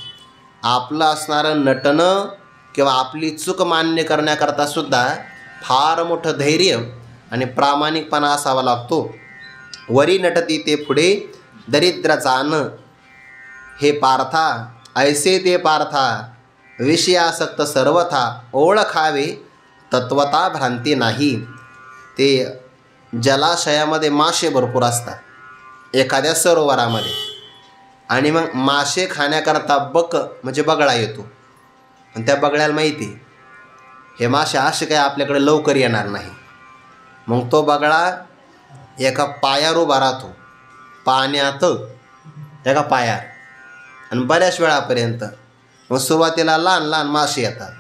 आपलं असणारं नटणं किंवा आपली चूक मान्य करण्याकरता सुद्धा फार मोठं धैर्य आणि प्रामाणिकपणा असावा लागतो. वरी नटती ते पुढे दरिद्र जाणं, हे पार्था ऐसे ते पार्था विषयासक्त सर्वथा ओळखावे तत्वता भ्रांती नाही. ते जलाशयामध्ये मासे भरपूर असतात एखाद्या सरोवरामध्ये, आणि मग मासे खाण्याकरता बक म्हणजे बगळा येतो, आणि त्या बगळ्याला माहिती हे मासे असे काय आपल्याकडे लवकर येणार नाही. मग तो बगळा एका पायावर उभा राहतो पाण्यात, एका पायावर, आणि बऱ्याच वेळापर्यंत. मग सुरुवातीला लहान लहान मासे येतात.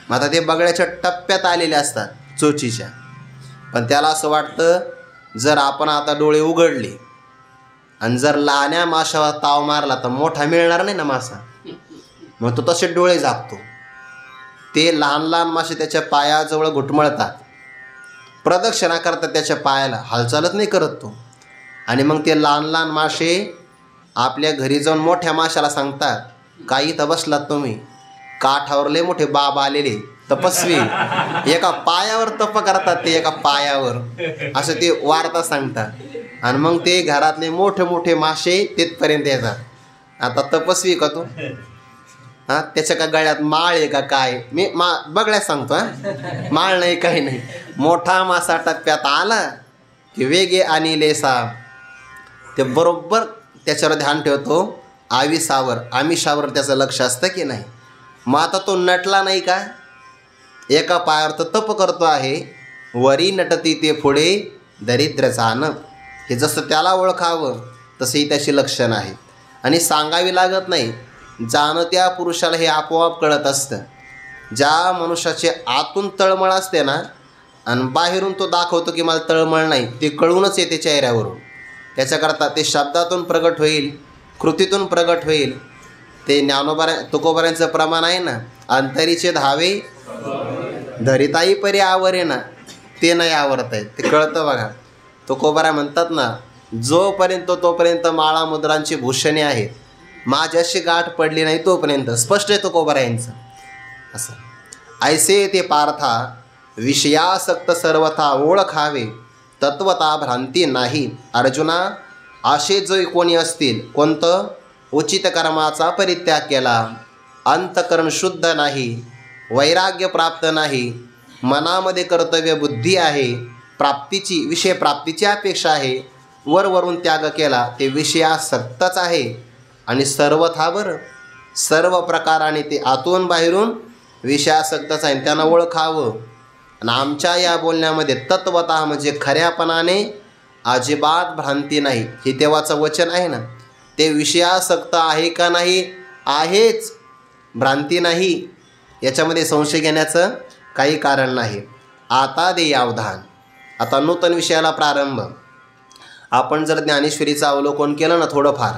मग आता ते बगळ्याच्या टप्प्यात आलेले असतात चोचीच्या, पण त्याला असं वाटतं जर आपण आता डोळे उघडले आणि जर लहान्या माशावर ताव मारला तर मोठा मिळणार नाही ना मासा. मग तो तसे डोळे झाकतो. ते लहान लहान मासे त्याच्या पायाजवळ घुटमळतात, प्रदक्षिणा करतात त्याच्या पायाला, हालचालच नाही करत तो. आणि मग ते लहान लहान मासे आपल्या घरी जाऊन मोठ्या माशाला सांगतात, काही इथं बसलात तुम्ही, काठावर लय मोठे बाबा आलेले तपस्वी, एका पायावर तप करतात ते, एका पायावर, असं ते वार्ता सांगतात. आणि मग ते घरातले मोठे मोठे मासे तिथपर्यंत येतात. आता तपस्वी का तो? हां, त्याच्या का गळ्यात माळ आहे का काय? मी बगळ्यात सांगतो, हां, माळ नाही काही नाही. मोठा मासा टप्प्यात आला की वेगे आणि लेसा, ते बरोबर त्याच्यावर ध्यान ठेवतो, आमिषावर त्याचं लक्ष असतं की नाही. मग आता तो नटला नाही का, एका पायावर तर तप करतो आहे. वरी नटती ते पुढे दरिद्र जाणं, हे जसं त्याला ओळखावं तसंही त्याची लक्षणं आहेत. आणि सांगावी लागत नाही, जाणं त्या पुरुषाला हे आपोआप कळत असतं. ज्या मनुष्याचे आतून तळमळ असते ना, आणि बाहेरून तो दाखवतो की मला तळमळ नाही, ते कळूनच येते चेहऱ्यावरून. त्याच्याकरता ते शब्दातून प्रगट होईल, कृतीतून प्रगट होईल. ते तुकोबाऱ्यांचं प्रमाण आहे ना, अंतरीचे धावे धरिताई परी आवरे ना, ते नाही आवरत आहे, ते कळतं बघा. तुकोबारा म्हणतात ना, तोपर्यंत माळा मुद्रांची भूषणे आहेत, माझ्याशी गाठ पडली नाही तोपर्यंत. स्पष्ट आहे तुकोबारा यांचं असं. ऐसे ते पार्था विषयासक्त सर्वथा ओळखावे तत्वता भ्रांती नाही. अर्जुना, असे जो कोणी असतील, कोणतं? उचित कर्माचा परित्याग केला, अंतकरण शुद्ध नाही, वैराग्य प्राप्त नाही, मनामध्ये कर्तव्य बुद्धी आहे, विषय प्राप्तीची अपेक्षा आहे, वरून त्याग केला, ते विषयासक्तच आहे. आणि सर्वथावर सर्व प्रकाराने ते आतून बाहेरून विषयासक्तच आहे, त्यांना ओळखावं. आणि आमच्या या बोलण्यामध्ये तत्वतः म्हणजे खऱ्यापणाने अजिबात भ्रांती नाही, हे देवाचं वचन आहे ना. ते विषयासक्त आहे का नाही? आहेच, भ्रांती नाही, याच्यामध्ये संशय घेण्याचं काही कारण नाही. आता दे अवधान. आता नूतन विषयाला प्रारंभ. आपण जर ज्ञानेश्वरीचं अवलोकन केलं ना थोडंफार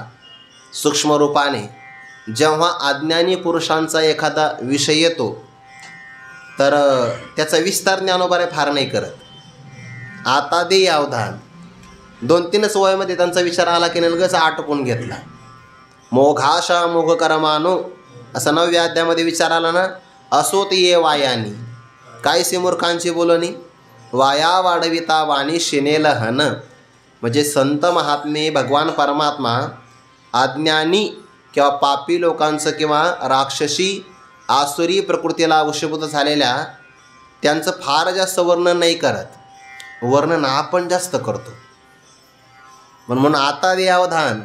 सूक्ष्म रूपाने, जेव्हा अज्ञानी पुरुषांचा एखादा विषय येतो तर त्याचा विस्तार ज्ञानोबारे फार नाही करत. आता दे अवधान, 2-3च वयामध्ये त्यांचा विचार आला की लगेच आटोपून घेतला. मोघाशा मोघ कर्मानो, असं 9व्या अध्यायामध्ये विचार आला ना. असोत ये वायानी, काय मूर्खांची बोलणी, वाया वाढविता वाणी शिनेल हन. म्हणजे संत महात्मे, भगवान परमात्मा अज्ञानी किंवा पापी लोकांचं किंवा राक्षसी आसुरी प्रकृतीला वशीभूत झालेल्या त्यांचं फार जास्त वर्णन नाही करत, वर्णन आपण जास्त करतो. म्हणून आता दे अवधान,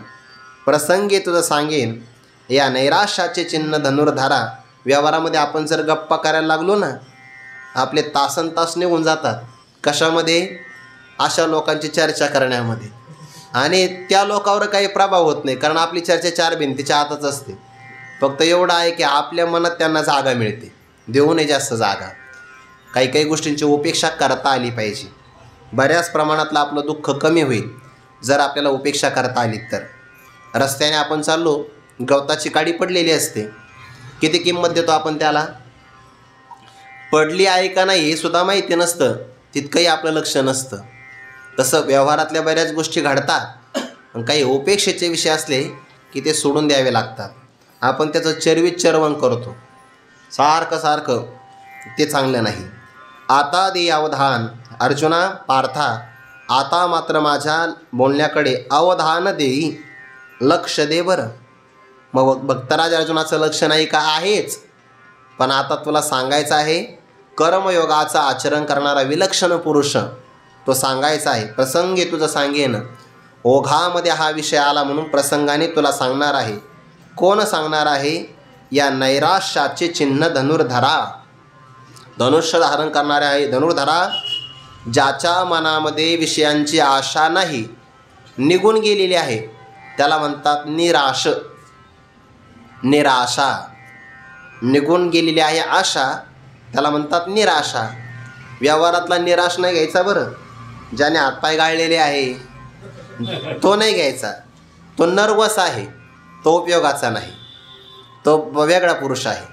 प्रसंगी तुझं सांगेन, या नैराश्याचे चिन्ह धनुर्धारा. व्यवहारामध्ये आपण जर गप्पा करायला लागलो ना, आपले तासनतास निघून जातात. कशामध्ये? अशा लोकांची चर्चा करण्यामध्ये. आणि त्या लोकांवर काही प्रभाव होत नाही, कारण आपली चर्चा 4 भिंतीच्या आतच असते. फक्त एवढं आहे की आपल्या मनात त्यांना जागा मिळते, देऊ नये जास्त जागा. काही काही गोष्टींची उपेक्षा करता आली पाहिजे. बऱ्याच प्रमाणातलं आपलं दुःख कमी होईल जर आपल्याला उपेक्षा करता आली तर. रस्त्याने आपण चाललो, गवताची काडी पडलेली असते, किती किंमत देतो आपण त्याला? पडली आहे का नाही हे सुद्धा माहिती नसतं, तितकंही आपलं लक्ष नसतं. तसं व्यवहारातल्या बऱ्याच गोष्टी घडतात, काही उपेक्षेचे विषय असले की ते सोडून द्यावे लागतात. आपण त्याचं चरविचरवण करतो सारखं सारखं, ते चांगलं नाही. आता दे अवधान अर्जुना पार्था, आता मात्र माझ्या बोलण्याकडे अवधान देई, लक्ष दे बरं. मग भक्तराज अर्जुनाचं लक्ष नाही का? आहेच. पण आता तुला सांगायचं आहे, कर्मयोगाचं आचरण करणारा विलक्षण पुरुष तो सांगायचा आहे. प्रसंगी तुझं सांगेन. ओघामध्ये हा विषय आला म्हणून प्रसंगाने तुला सांगणार आहे. कोण सांगणार आहे? या नैराश्याचे चिन्ह धनुर्धरा, धनुष्य धारण करणारे आहे. धनुर्धरा ज्याच्या मनामध्ये विषयांची आशा नाही, निघून गेलेली आहे, त्याला म्हणतात निराश. निराशा निघून गेलेली आहे आशा, त्याला म्हणतात निराशा. व्यवहारातला निराश नाही घ्यायचा बरं. ज्याने हातपाय गाळलेले आहे तो नाही घ्यायचा. तो नर्वस आहे, तो उपयोगाचा नाही, तो वेगळा पुरुष आहे.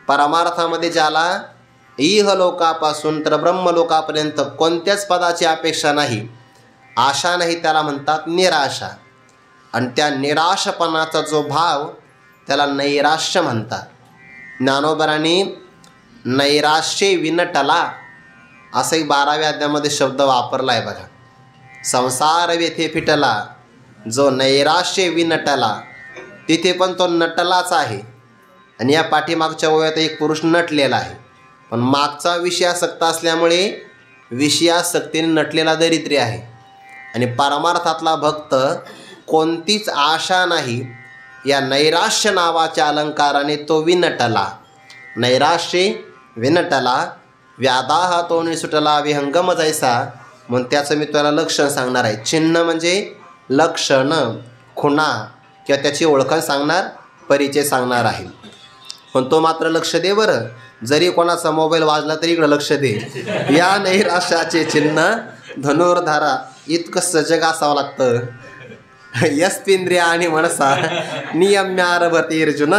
परमार्थामध्ये ज्याला इहलोकापासून तर ब्रह्मलोकापर्यंत कोणत्याच पदाची अपेक्षा नाही, आशा नाही, त्याला म्हणतात निराशा. आणि त्या निराशपणाचा जो भाव त्याला नैराश्य म्हणतात. ज्ञानोबरांनी नैराश्ये विनटला असंही 12व्या अध्यायामध्ये शब्द वापरला आहे बघा. संसार व्यथे फिटला, जो नैराश्य विनटला, तिथे पण तो नटलाच आहे. आणि या पाठीमागच्या ओव्यात एक पुरुष नटलेला आहे, पण मागचा विषयासक्त असल्यामुळे विषयासक्तीने नटलेला दरिद्री आहे. आणि परमार्थातला भक्त कोणतीच आशा नाही, या नैराश्य नावाच्या अलंकाराने तो विनटला. नैराश्ये विनटला, व्यादाह तो निसुटला विहंगम जैसा. म्हणून त्याचं मी तुला लक्षण सांगणार आहे. चिन्ह म्हणजे लक्षण, खुणा किंवा त्याची ओळखण सांगणार, परिचय सांगणार आहे. पण तो मात्र लक्ष दे बरं. जरी कोणाचा मोबाईल वाजला तरी इकडं लक्ष दे. या नैराश्याचे चिन्ह धनुर्धारा. इतकं सजग असावं लागतं. यस्पिंद्रिया आणि मनसा नियम्यारभते अर्जुन,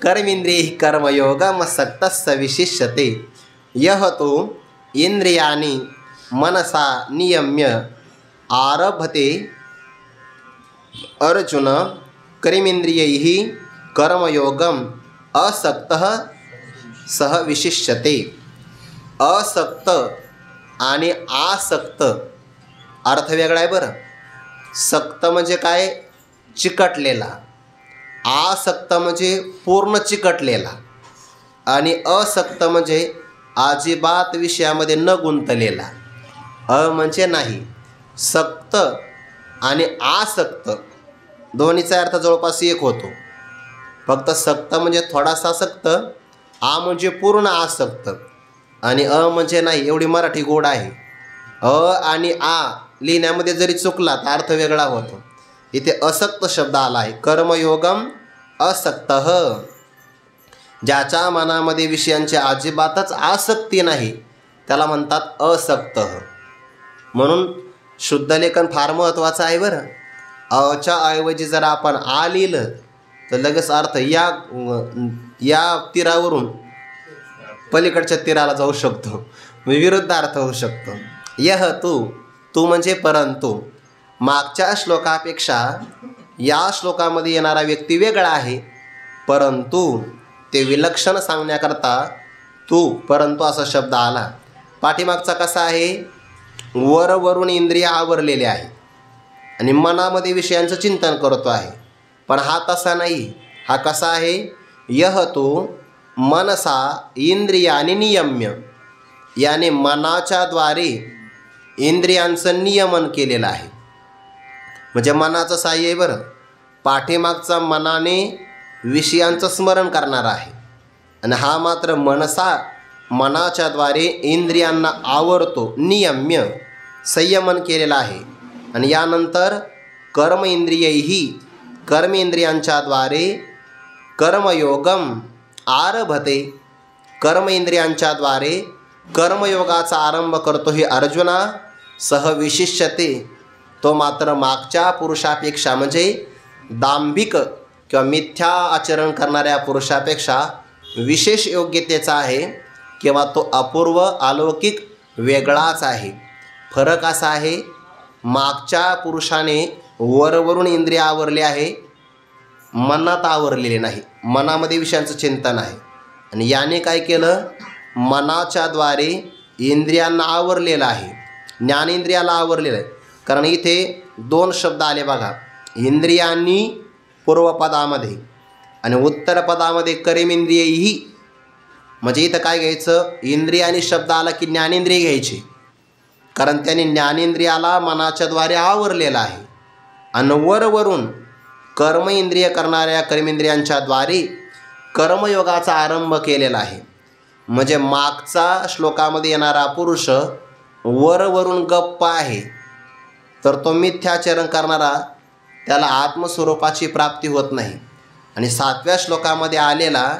कर्मेंद्रिय कर्मयोगम सक्तस्य विशिष्यते. यह तो इंद्रियाणि मनसा नियम्य आरभते अर्जुन, कर्मेंद्रियैः कर्मयोगम असक्तः सह विशिष्यते. असक्त आणि आसक्त अर्थ वेगळा आहे बरं. सक्त म्हणजे काय? चिकटलेला. आसक्त म्हणजे पूर्ण चिकटलेला. आणि असक्त म्हणजे अजिबात विषयामध्ये न गुंतलेला. म्हणजे नाही. सक्त आणि आसक्त दोन्हीचा अर्थ जवळपास एक होतो. फक्त सक्त म्हणजे थोडासा सक्त, आ म्हणजे पूर्ण आसक्त, आणि म्हणजे नाही. एवढी मराठी गोड आहे. आणि आ लिहिण्यामध्ये जरी चुकला तर अर्थ वेगळा होतो. इथे असक्त शब्द आला आहे. कर्मयोगम असक्तः, ज्याच्या मनामध्ये विषयांची अजिबातच आसक्ती नाही त्याला म्हणतात असक्त. म्हणून शुद्धलेखन फार महत्त्वाचं आहे बरं. अच्या ऐवजी जर आपण आ लिहिलं तर लगेच अर्थ या तीरावरून पलीकडच्या तीराला जाऊ शकतो, विरुद्ध अर्थ होऊ शकतो. यह तू म्हणजे परंतु. मागच्या श्लोकापेक्षा या श्लोकामध्ये येणारा व्यक्ती वेगळा आहे. परंतु ते विलक्षण सांगण्याकरता तू परंतु असा शब्द आला. पाठीमागचा कसा आहे? वरून इंद्रिय आवरलेले आहे आणि मनामध्ये विषयांचं चिंतन करतो आहे. पण हा तसा नाही. हा कसा आहे? यह तो मनसा इंद्रियानि नियम्य, याने मनाच्या द्वारे इंद्रियांचं नियमन केलेलं आहे. म्हणजे मनाचं साह्य आहे बरं. पाठीमागचा मनाने विषयांचं स्मरण करणारा आहे, आणि हा मात्र मनसा मनाच्या द्वारे इंद्रियांना आवरतो, नियम्य संयमन केलेला आहे. आणि यानंतर कर्म इंद्रियैही कर्मेंद्रियांच्या द्वारे कर्मयोगम आरभते, कर्म इंद्रियांच्या द्वारे कर्मयोगाचा आरंभ करतो. हे अर्जुना सह विशिष्यते, तो मात्र मागच्या पुरुषापेक्षा म्हणजे दांभिक किंवा मिथ्या आचरण करणाऱ्या पुरुषापेक्षा विशेष योग्यतेचा आहे, किंवा तो अपूर्व अलौकिक वेगळाच आहे. फरक असा आहे, मागच्या पुरुषाने वरवरून इंद्रिय आवरले आहे मनात आवरलेले नाही, मनामध्ये विषयांचं चिंतन आहे. आणि याने काय केलं, मनाच्या द्वारे इंद्रियांना आवरलेलं आहे, ज्ञानेंद्रियाला आवरलेलं आहे. कारण इथे 2 शब्द आले बघा, इंद्रियांनी पूर्वपदामध्ये आणि उत्तरपदामध्ये कर्मेंद्रियही. म्हणजे इथं काय घ्यायचं, इंद्रियानी शब्द आला की ज्ञानेंद्रिय घ्यायचे, कारण त्याने ज्ञानेंद्रियाला मनाच्या द्वारे आवरलेलं आहे. आणि वरून कर्म इंद्रिय करणाऱ्या कर्मेंद्रियांच्या द्वारे कर्मयोगाचा आरंभ केलेला आहे. म्हणजे मागचा श्लोकामध्ये येणारा पुरुष वरून गप्प आहे, तर तो मिथ्याचरण करणारा त्याला आत्मस्वरूपाची प्राप्ती होत नाही. आणि 7व्या श्लोकामध्ये आलेला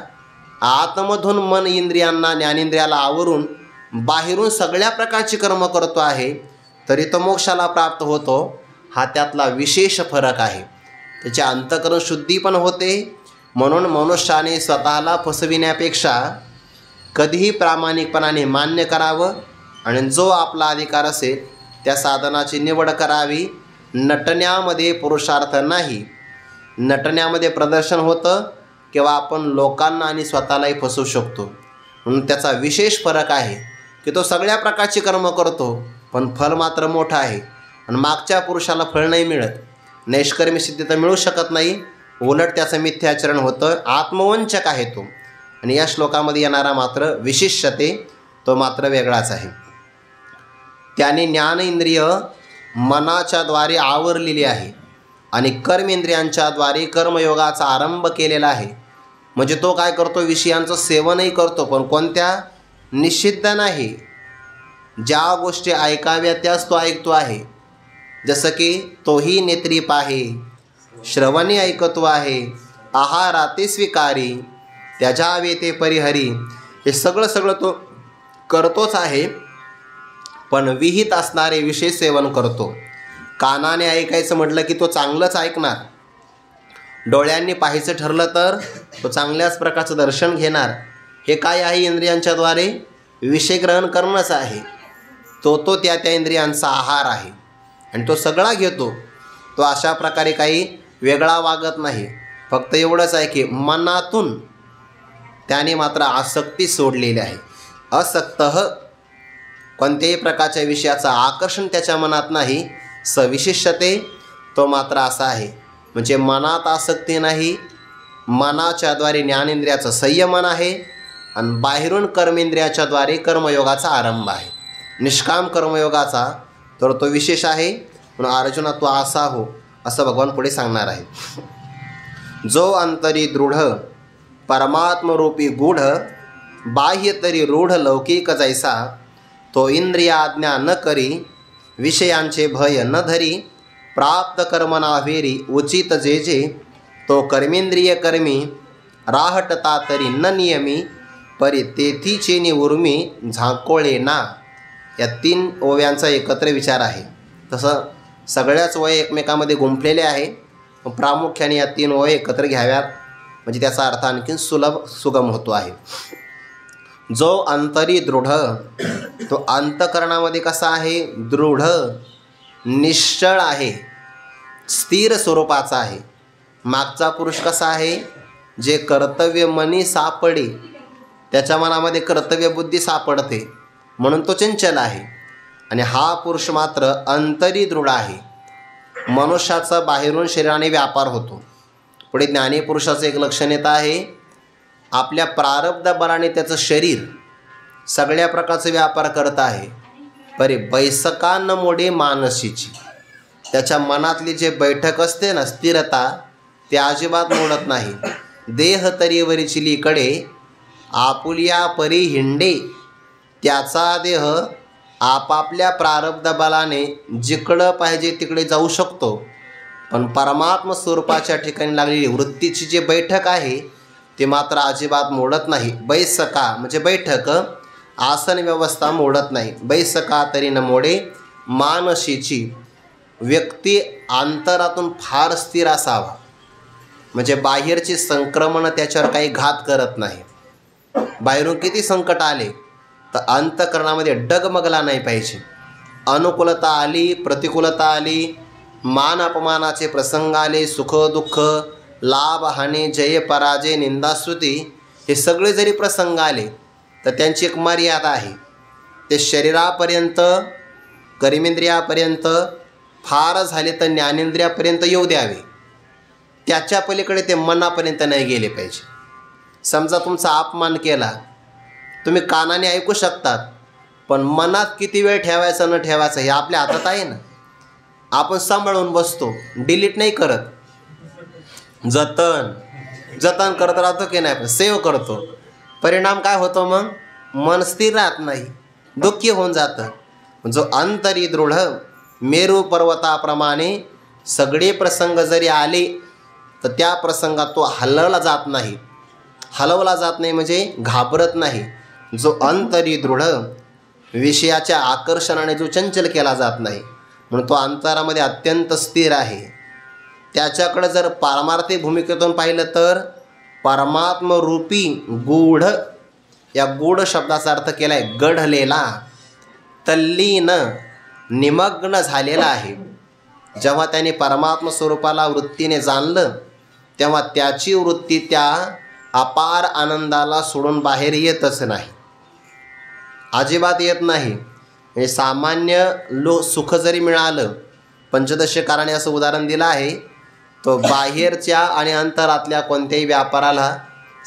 आतमधून मन इंद्रियांना ज्ञानेंद्रियाला आवरून बाहेरून सगळ्या प्रकारची कर्म करतो आहे, तरी तो मोक्षाला प्राप्त होतो. हा त्यातला विशेष फरक आहे. त्याची अंतःकरण शुद्धी पण होते. म्हणून मनुष्याने स्वतःला फसविण्यापेक्षा कधीही प्रामाणिकपणाने मान्य करावं आणि जो आपला अधिकार असेल त्या साधनाची निवड करावी. नटण्यामध्ये पुरुषार्थ नाही. नटण्यामध्ये प्रदर्शन होतं किंवा आपण लोकांना आणि स्वतःलाही फसवू शकतो. म्हणून त्याचा विशेष फरक आहे की तो सगळ्या प्रकारची कर्म करतो, पण फल मात्र मोठं आहे. आणि मागच्या पुरुषाला फळ नाही मिळत, नैष्कर्मी सिद्धी तर मिळू शकत नाही, उलट त्याचं मिथ्याचरण होतं, आत्मवंचक आहे तो. आणि या श्लोकामध्ये येणारा मात्र विशिष्यते तो मात्र वेगळाच आहे. त्याने ज्ञानेंद्रिय मनाच्या द्वारे आवरलेली आहे आणि कर्मेंद्रियांच्या द्वारे कर्मयोगाचा आरंभ केलेला आहे. म्हणजे तो काय करतो, विषयांचं सेवनही करतो, पण कोणत्या, निषिद्ध नाही. ज्या गोष्टी ऐकाव्या त्याच तो ऐकतो आहे. जसं की तोही नेत्री पाहे, श्रवणी ऐकतो आहे, आहाराते स्वीकारी, त्याजावे ते परिहरी. हे सगळं तो करतोच आहे, पण विहित असणारे विषय सेवन करतो. कानाने ऐकायचं म्हटलं की तो चांगलंच ऐकणार, डोळ्यांनी पाहायचं ठरलं तर तो चांगल्याच प्रकारचं दर्शन घेणार. हे काय आहे, इंद्रियांच्या द्वारे विषय ग्रहण करणंच आहे. तो त्या इंद्रियांचा आहार आहे आणि तो सगळा घेतो. तो अशा प्रकारे काही वेगळा वागत नाही. फक्त एवढंच आहे की मनातून त्याने मात्र आसक्ती सोडलेली आहे. असक्त कोणत्याही प्रकारच्या विषयाचं आकर्षण त्याच्या मनात नाही. सविशिष्टते तो मात्र असा आहे, म्हणजे मनात आसक्ती नाही, मनाच्या द्वारे ज्ञानेंद्रियाचं संयमन आहे आणि बाहेरून कर्मेंद्रियाच्या द्वारे कर्मयोगाचा आरंभ आहे, निष्काम कर्मयोगाचा. तर तो विशेष आहे. म्हणून अर्जुना तू असा हो, असं भगवान पुढे सांगणार आहे. जो अंतरी दृढ परमात्मरूपी गूढ, बाह्य तरी रूढ लौकिक जैसा, तो इंद्रियाज्ञा न करी, विषयांचे भय न धरी, प्राप्त कर्मना वेरी उचित जे जे, तो कर्मेंद्रिय कर्मी, राहटता तरी न नियमी, परी तेथीचे निउर्मी झाकोळे ना. या 3 ओव्यांचा एकत्र विचार आहे. तसं सगळ्याच ओव्या एकमेकामध्ये गुंफलेल्या आहे, पण प्रामुख्याने या 3 ओव्या एकत्र घ्याव्यात, म्हणजे त्याचा अर्थ आणखीन सुगम होतो आहे. जो अंतरी दृढ, तो अंतकरणामध्ये कसा आहे, दृढ निश्चळ आहे, स्थिर स्वरूपाचा आहे. मागचा पुरुष कसा आहे, जे कर्तव्य मनी सापडे, त्याच्या मनामध्ये कर्तव्यबुद्धी सापडते, म्हणून तो चंचल आहे. आणि हा पुरुष मात्र अंतरी दृढ आहे. मनुष्याचा बाहेरून शरीराने व्यापार होतो. पुढे ज्ञानी पुरुषाचं एक लक्षण येत आहे, आपल्या प्रारब्ध बलाने त्याचं शरीर सगळ्या प्रकारचे व्यापार करत आहे, परी बैसका न मोडे मानसीची. त्याच्या मनातली जे बैठक असते ना, स्थिरता, ते अजिबात मोडत नाही. देह तरी वरिचिलीकडे आपुल्या परी हिंडे, त्याचा देह आपापल्या प्रारब्ध बलाने जिकडं पाहिजे तिकडे जाऊ शकतो, पण परमात्म स्वरूपाच्या ठिकाणी लागलेली वृत्तीची जी बैठक आहे ते मात्र अजिबात मोडत नाही. बैसका म्हणजे बैठक, आसन व्यवस्था मोडत नाही. बैसका तरी न मोडे मानसीची. व्यक्ती अंतरातून फार स्थिर असावा, म्हणजे बाहेरची संक्रमण त्याच्यावर काही घात करत नाही. बाहेरून किती संकट आले तर अंतःकरणामध्ये डगमगला नाही पाहिजे. अनुकूलता आली, प्रतिकूलता आली, मान अपमानाचे प्रसंग आले, सुख दुःख, लाभ हानी जय पराजय निंदास्तुती हे सगळे जरी प्रसंग आले तर त्यांची एक मर्यादा आहे. ते शरीरापर्यंत कर्मेंद्रियापर्यंत फार झाले तर ज्ञानेंद्रियापर्यंत येऊ द्यावे. त्याच्या पलीकडे ते मनापर्यंत नाही गेले पाहिजे. समजा तुमचा अपमान केला, तुम्ही कानाने ऐकू शकतात, पण मनात किती वेळ ठेवायचा न ठेवायचा हे आपल्या हातात आहे ना. आपण सांभाळून बसतो, डिलीट नाही करत, जतन करत राहतो की नाही, सेव्ह करतो. परिणाम काय होतो मग? मन स्थिर राहत नाही, दुःखी होऊन जातं. जो अंतरी दृढ मेरू पर्वताप्रमाणे सगळे प्रसंग जरी आले तर त्या प्रसंगात तो हलवला जात नाही म्हणजे घाबरत नाही. जो अंतरी दृढ विषयाच्या आकर्षणाने जो चंचल केला जात नाही म्हणून तो अंतरामध्ये अत्यंत स्थिर आहे. त्याच्याकडे जर पारमार्थिक भूमिकेतून पाहिलं तर परमात्मरूपी गूढ, या गूढ शब्दाचा अर्थ केला आहे गढलेला, तल्लीन, निमग्न झालेला आहे. जेव्हा त्याने परमात्म स्वरूपाला वृत्तीने जाणलं तेव्हा त्याची वृत्ती त्या अपार आनंदाला सोडून बाहेर येतच नाही, अजिबात येत नाही. म्हणजे सामान्य सुख जरी मिळालं, पंचदश कारणे असं उदाहरण दिलं आहे, तो बाहेरच्या आणि अंतरातल्या कोणत्याही व्यापाराला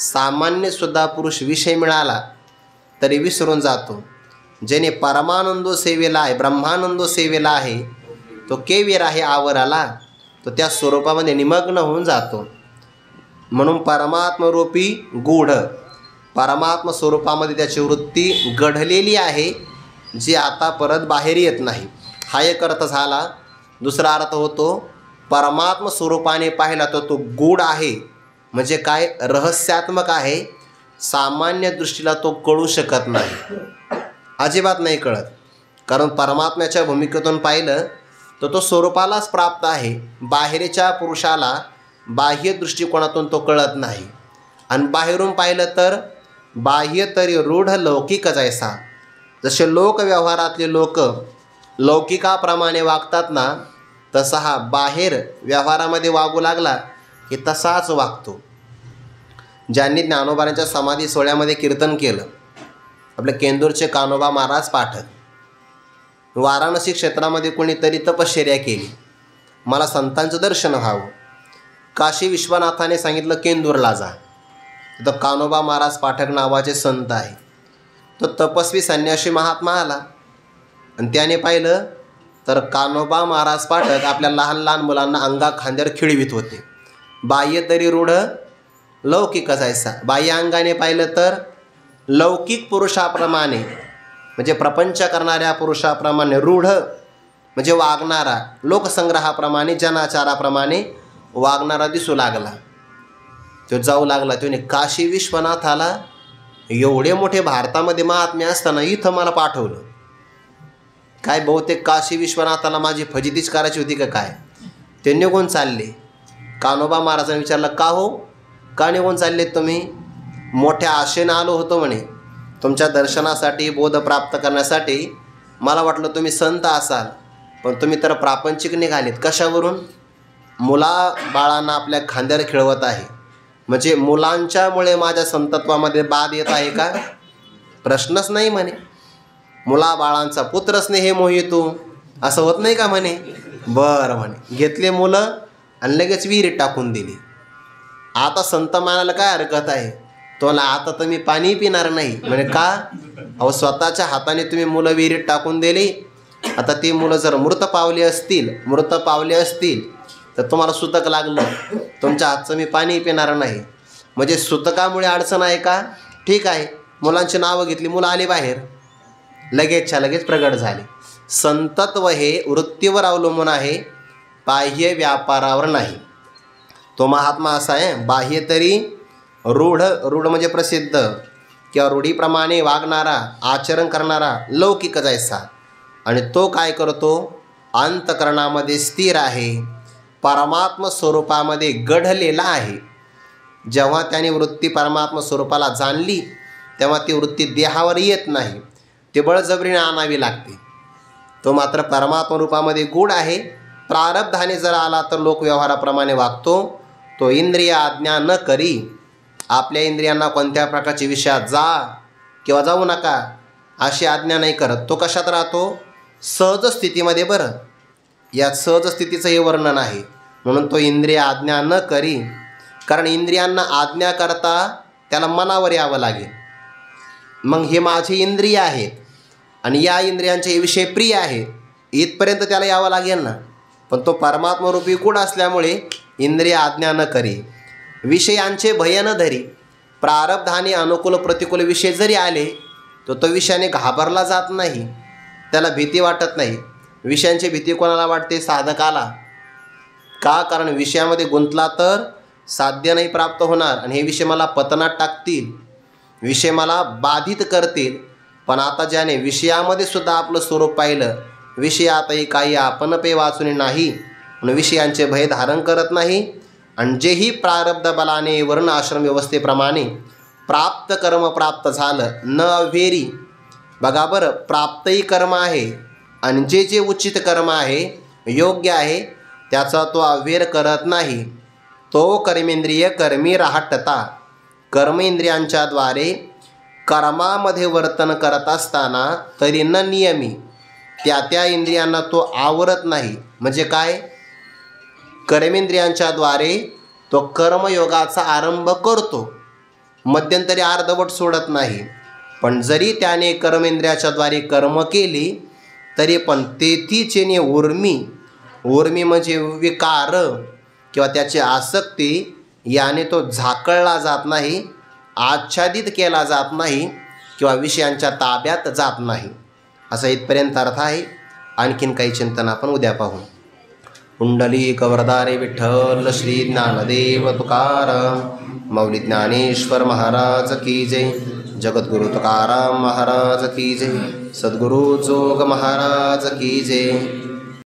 सामान्यसुद्धा पुरुष विषय मिळाला तरी विसरून जातो. ज्याने परमानंदो सेवेला आहे, ब्रह्मानंदो सेवेला आहे, तो केवीर आहे आवराला, तो त्या स्वरूपामध्ये निमग्न होऊन जातो. म्हणून परमात्मरूपी गूढ, परमात्म स्वरूपामध्ये त्याची वृत्ती गढलेली आहे, जी आता परत बाहेर येत नाही. हा एक अर्थ झाला. दुसरा अर्थ होतो परमात्म स्वरूपाने पाहिला तर तो गूढ आहे, म्हणजे काय? रहस्यात्मक आहे. सामान्य दृष्टीला तो कळू शकत नाही, अजिबात नाही कळत. कारण परमात्म्याच्या भूमिकेतून पाहिलं तर तो स्वरूपालाच प्राप्त आहे. बाहेरच्या पुरुषाला बाह्य दृष्टिकोनातून तो कळत नाही. आणि बाहेरून पाहिलं तर बाह्य तरी रूढ लौकिक जैसा, जसे लोकव्यवहारातले लोक लौकिकाप्रमाणे वागतात ना, तसा हा बाहेर व्यवहारामध्ये वागू लागला की तसाच वागतो. ज्यांनी ज्ञानोबांच्या समाधी सोहळ्यामध्ये कीर्तन केलं, आपले केंदूरचे कान्होबा महाराज पाठक, वाराणसी क्षेत्रामध्ये कोणीतरी तपश्चर्या केली, मला संतांचं दर्शन व्हावं. काशी विश्वनाथाने सांगितलं केंदूरला जा. तिथं कान्होबा महाराज पाठक नावाचे संत आहे. तो तपस्वी संन्यासी महात्मा आला आणि त्याने पाहिलं तर कान्होबा महाराज पाठक आपल्या लहान लहान मुलांना अंगा खांद्यावर खिळवीत होते. बाह्य तरी रूढ लौकिक जायचा. बाह्य अंगाने पाहिलं तर लौकिक पुरुषाप्रमाणे, म्हणजे प्रपंच करणाऱ्या पुरुषाप्रमाणे, रूढ म्हणजे वागणारा, लोकसंग्रहाप्रमाणे जनाचाराप्रमाणे वागणारा दिसू लागला. तो जाऊ लागला. त्याने काशी विश्वनाथाला, एवढे मोठे भारतामध्ये महात्मे असताना इथं मला पाठवलं, काय बहुतेक काशी विश्वनाथाला माझी फजितीच करायची होती का काय? ते निघून चालले. कान्होबा महाराजांनी विचारलं, का हो, का निघून चाललेत तुम्ही? मोठ्या आशेनं आलो होतो म्हणे तुमच्या दर्शनासाठी, बोध प्राप्त करण्यासाठी. मला वाटलं तुम्ही संत असाल, पण तुम्ही तर प्रापंचिक निघालेत. कशावरून? मुला बाळांना आपल्या खांद्यावर खेळवत आहे, म्हणजे मुलांच्यामुळे माझ्या संतत्वामध्ये बाध येत आहे का? प्रश्नच नाही म्हणे. मुलाबाळांचा पुत्रस्नेह मोहितो, असं होत नाही का म्हणे? बरं म्हणे. घेतले मुलं आणि लगेच विहिरीत टाकून दिली. आता संत मानायला काय हरकत आहे? तुम्हाला आता तर मी पाणी पिणार नाही म्हणे. का? अहो, स्वतःच्या हाताने तुम्ही मुलं विहिरीत टाकून दिली. आता ती मुलं जर मृत पावली असतील तर तुम्हाला सुतक लागलं, तुमच्या हातचं मी पाणी पिणार नाही. म्हणजे सुतकामुळे अडचण आहे का? ठीक आहे, मुलांची नावं घेतली, मुलं आली बाहेर, लगेच प्रगट झाले. संतत्व हे वृत्तीवर अवलंबून आहे, बाह्य व्यापारावर नाही. तो महात्मा असा आहे, बाह्य तरी रूढ म्हणजे प्रसिद्ध किंवा रूढीप्रमाणे वागणारा, आचरण करणारा, लौकिक जैसा. आणि तो काय करतो? अंतकरणामध्ये स्थिर आहे, परमात्म स्वरूपामध्ये गढलेला आहे. जेव्हा त्याने वृत्ती परमात्म स्वरूपाला जाणली तेव्हा ती वृत्ती देहावर येत नाही, ती बळजबरीने आणावी लागते. तो मात्र परमात्म रूपामध्ये गूढ आहे. प्रारब्धाने जर आला तर लोकव्यवहाराप्रमाणे वागतो, तो इंद्रिय आज्ञा न करी, आपल्या इंद्रियांना कोणत्या प्रकारच्या विषयात जा किंवा जाऊ नका अशी आज्ञा नाही करत. तो कशात राहतो? सहज स्थितीमध्ये. बरं, या सहज स्थितीचं हे वर्णन आहे. म्हणून तो इंद्रिय आज्ञा न करी, कारण इंद्रियांना आज्ञा करता त्याला मनावर यावं लागेल. मग हे माझे इंद्रिय आहेत आणि या इंद्रियांचे विषय प्रिय आहेत, इथपर्यंत त्याला यावं लागेल ना. पण तो परमात्मरूपी गुण असल्यामुळे इंद्रिय आज्ञा न करी, विषयांचे भय न धरी. प्रारब्धाने अनुकूल प्रतिकूल विषय जरी आले तर तो विषयाने घाबरला जात नाही, त्याला भीती वाटत नाही. विषयांची भीती कोणाला वाटते? साधकाला. का? कारण विषयामध्ये गुंतला तर साध्य नाही प्राप्त होणार आणि हे विषय मला पतनात टाकतील, विषय मला बाधित करतील. पण आता ज्याने विषयामध्ये सुद्धा आपलं स्वरूप पाहिलं, विषयातही काही आपण पे वाचून नाही म्हणून विषयांचे भय धारण करत नाही. आणि जेही प्रारब्ध बलाने वर्ण आश्रम व्यवस्थेप्रमाणे प्राप्त कर्म प्राप्त झालं न अव्हेरी. बघा बरं, प्राप्तही कर्म आहे आणि जे जे उचित कर्म आहे, योग्य आहे, त्याचा तो अव्हेर करत नाही. तो कर्मेंद्रिय कर्मी राहटता. कर्म इंद्रियांच्याद्वारे कर्मामध्ये वर्तन करत असताना तरी न नियमी, त्या इंद्रियांना तो आवरत नाही. म्हणजे काय? कर्मेंद्रियांच्याद्वारे तो कर्मयोगाचा आरंभ करतो, मध्यंतरी अर्धवट सोडत नाही. पण जरी त्याने कर्मेंद्रियाच्याद्वारे कर्म केली तरी पण तेथीचेने उर्मी म्हणजे विकार किंवा त्याची आसक्ती, याने तो झाकळला जात नाही, आच्छादित केला जात नाही किंवा विषयांच्या ताब्यात जात नाही. असा इथपर्यंत अर्थ आहे. आणखीन काही चिंतन आपण उद्या पाहू. कुंडलिक वरदारे विठ्ठल श्री ज्ञानदेव तुकाराम. मौली ज्ञानेश्वर महाराज की जय. जगद्गुरु तुकाराम महाराज की जय. सद्गुरु जोग महाराज की जय.